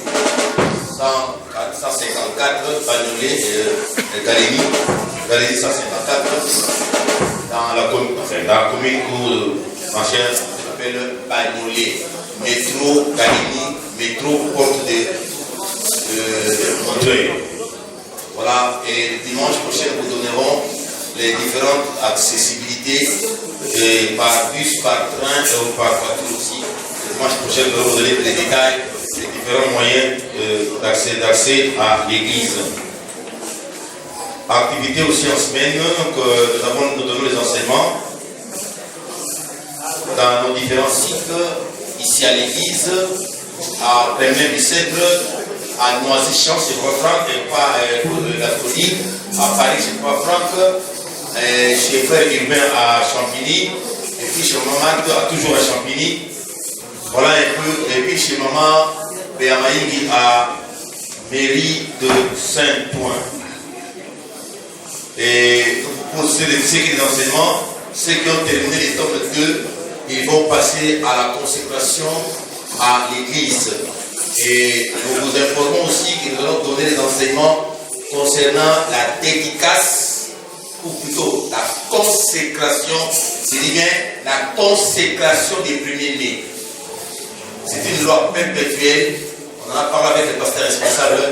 154 Bagnolet et Galigny. Galigny 154 dans la commune ancienne qui s'appelle Bagnolet. Métro Galigny, métro porte de Montreuil. Voilà, et dimanche prochain, nous donnerons les différentes accessibilités par bus, par train ou par voiture aussi. Le dimanche prochain, nous allons vous donner les détails des différents moyens d'accès à l'église. Activité aussi en semaine, donc, nous donnons les enseignements dans nos différents cycles, ici à l'église, à Kremlin du Cèdre, à Noisy-Champ, c'est pas Franck, et pas pour la folie, à Paris, c'est pas Franck, chez Frère Urbain à Champigny, et puis chez Maman, toujours à Champigny, voilà un peu, et puis chez Maman Béamaïngi à Mairie de Saint-Ouen. Et pour ceux qui ont enseignements, ceux qui ont terminé les tomes 2, ils vont passer à la consécration à l'église. Et nous vous informons aussi que nous allons donner des enseignements concernant la dédicace, ou plutôt la consécration, je dis bien la consécration des premiers-nés. C'est une loi perpétuelle. On en a parlé avec le pasteur responsable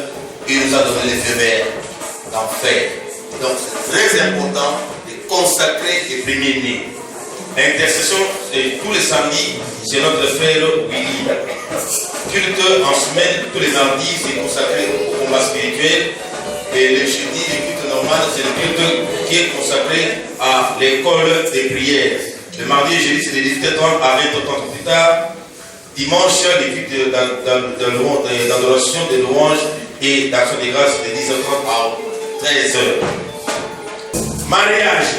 et il nous a donné les feux verts d'en faire. Donc c'est très important de consacrer les premiers-nés. L'intercession, c'est tous les samedis, c'est notre frère Willy. Culte en semaine, tous les mardis, c'est consacré au combat spirituel. Et le jeudi, le culte normal, c'est le culte qui est consacré à l'école des prières. Le mardi et jeudi, c'est de 18h30 à 20h30 plus tard. Dimanche, les cultes d'adoration, de louanges et d'action de grâce, de 10h30 à 13h. Mariage.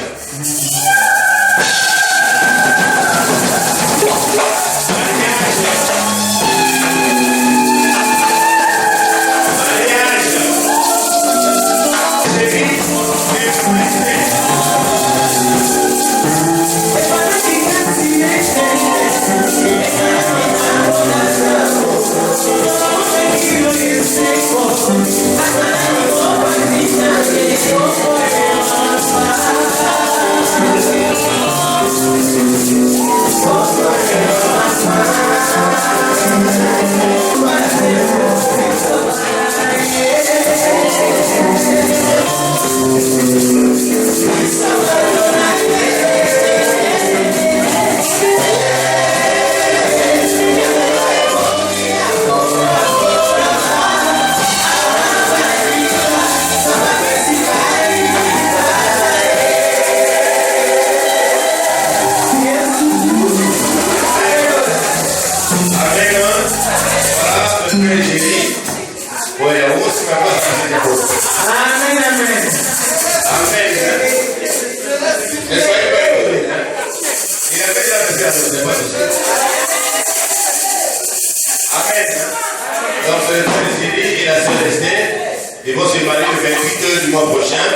Ils vont se marier le 28 du mois prochain.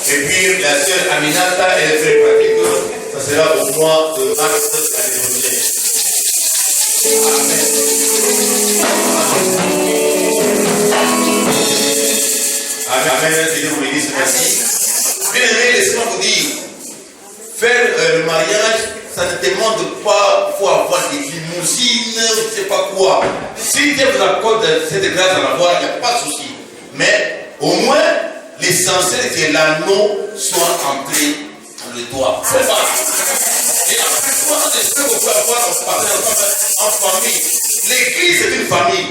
Et puis la sœur Aminata et le frère Patrick, ça sera au mois de mars l'année prochaine. Amen. Amen. Que Dieu vous bénisse. Merci. Bien aimé, laissez-moi vous dire, faire le mariage, ça ne demande pas, il faut avoir des limousines, je ne sais pas quoi. Si Dieu vous accorde cette grâce à l'avoir, il n'y a pas de souci. Mais au moins, l'essentiel est que l'anneau soit entré dans le doigt. C'est ça. Et après, quoi, de ce que vous pouvez avoir en famille. L'église est une famille.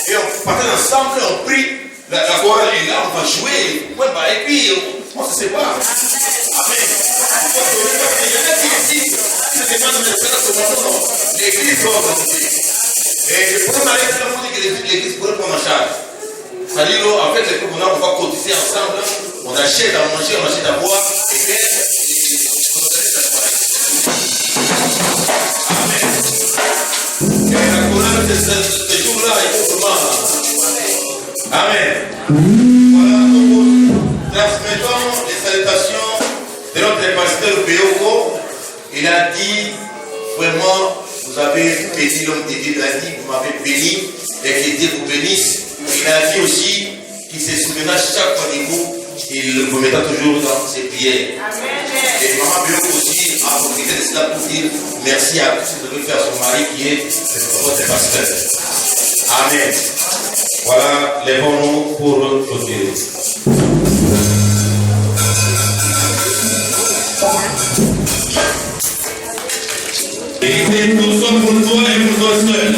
Et on partait ensemble, on prie. La chorale est là, on va jouer. Et puis, on se sépare. Amen. Il y en a qui ici se demandent de faire ce moment. L'église doit organiser. Et le premier mariage, on dit que l'église pourrait prendre en charge. C'est-à-dire, en fait, on va cotiser ensemble, on achète à manger, on achète à boire, et puis, Amen. Et la chorale, ce jour-là, est vraiment Amen. Voilà, nous transmettons les salutations de notre pasteur Béoko. Il a dit, vraiment, vous avez béni l'homme de Dieu, il a dit, vous m'avez béni et que Dieu vous bénisse. Il a dit aussi qu'il se souviendra chaque fois de vous, il vous mettra toujours dans ses prières. Amen. Et maman Béoko aussi a profité de cela pour dire merci à tout ce que vous avez fait à son mari qui est votre pasteur. Amen. Voilà, lèvons-nous pour clôturer. Et nous sommes pour toi et pour toi seul.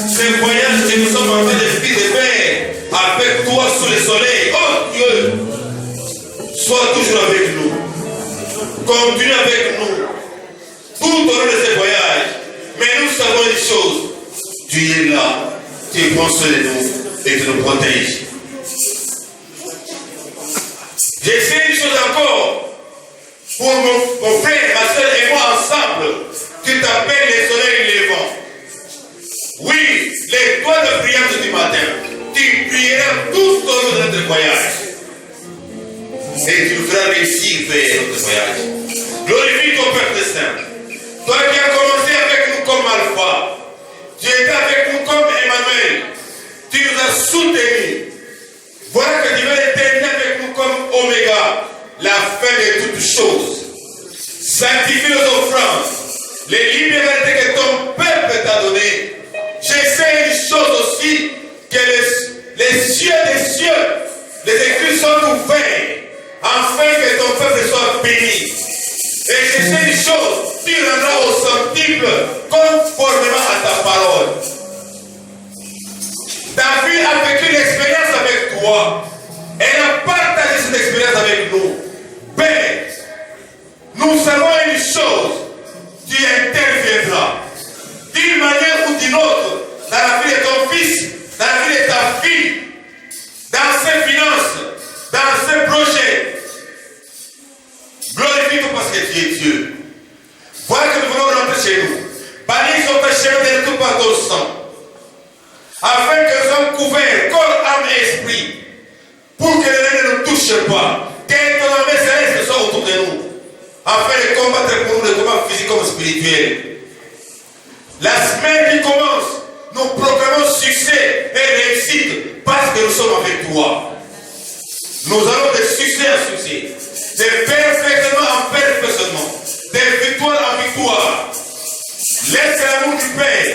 Ce voyage que nous sommes en train de faire avec toi sous le soleil, oh Dieu, sois toujours avec nous. Continue avec nous tout au long de ce voyage. Mais nous savons une chose, tu es là, tu prends soin de nous et tu nous protèges. J'essaie une chose encore pour mon frère, ma soeur et moi ensemble. Tu t'appelles le soleil levant. Oui, l'étoile de brillance du matin. Tu prieras tout au long de notre voyage. Et tu nous feras réussir vers notre voyage. Glorifie ton Père des Saints. Toi qui as commencé avec nous comme Alpha. Tu étais avec nous comme Emmanuel. Tu nous as soutenus. Voilà que tu vas éterner avec nous comme Oméga, la fin de toutes choses. Sanctifie nos offrandes. Les libertés que ton peuple t'a données. J'essaie une chose aussi, que les cieux des cieux, les écrits sont ouverts, afin que ton peuple soit béni. Et j'essaie une chose, tu rendras au centuple conformément à ta parole. David a vécu l'expérience avec toi. Elle a partagé cette expérience avec nous. Père, nous savons une chose. Tu interviendras d'une manière ou d'une autre dans la vie de ton fils, dans la vie de ta fille, dans ses finances, dans ses projets. Glorifie-toi parce que tu es Dieu. Voilà que nous voulons rentrer chez nous. Bannir son péché de tout par ton sang. Afin que nous soyons couverts, corps, âme et esprit. Pour que l'ennemi ne nous touche pas. Que ton armée céleste soit autour de nous. Afin de combattre pour nous les combats physiques comme spirituels. La semaine qui commence, nous proclamons succès et réussite parce que nous sommes avec toi. Nous allons de succès en succès, de perfectionnement en perfectionnement, de victoire en victoire. Laisse l'amour du Père,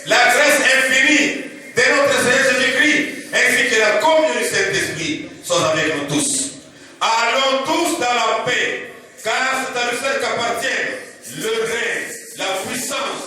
la grâce infinie de notre Seigneur Jésus-Christ, ainsi que la communion du Saint-Esprit sont avec nous tous. Allons tous dans la paix. Car c'est à lui seul qu'appartiennent le règne, la puissance,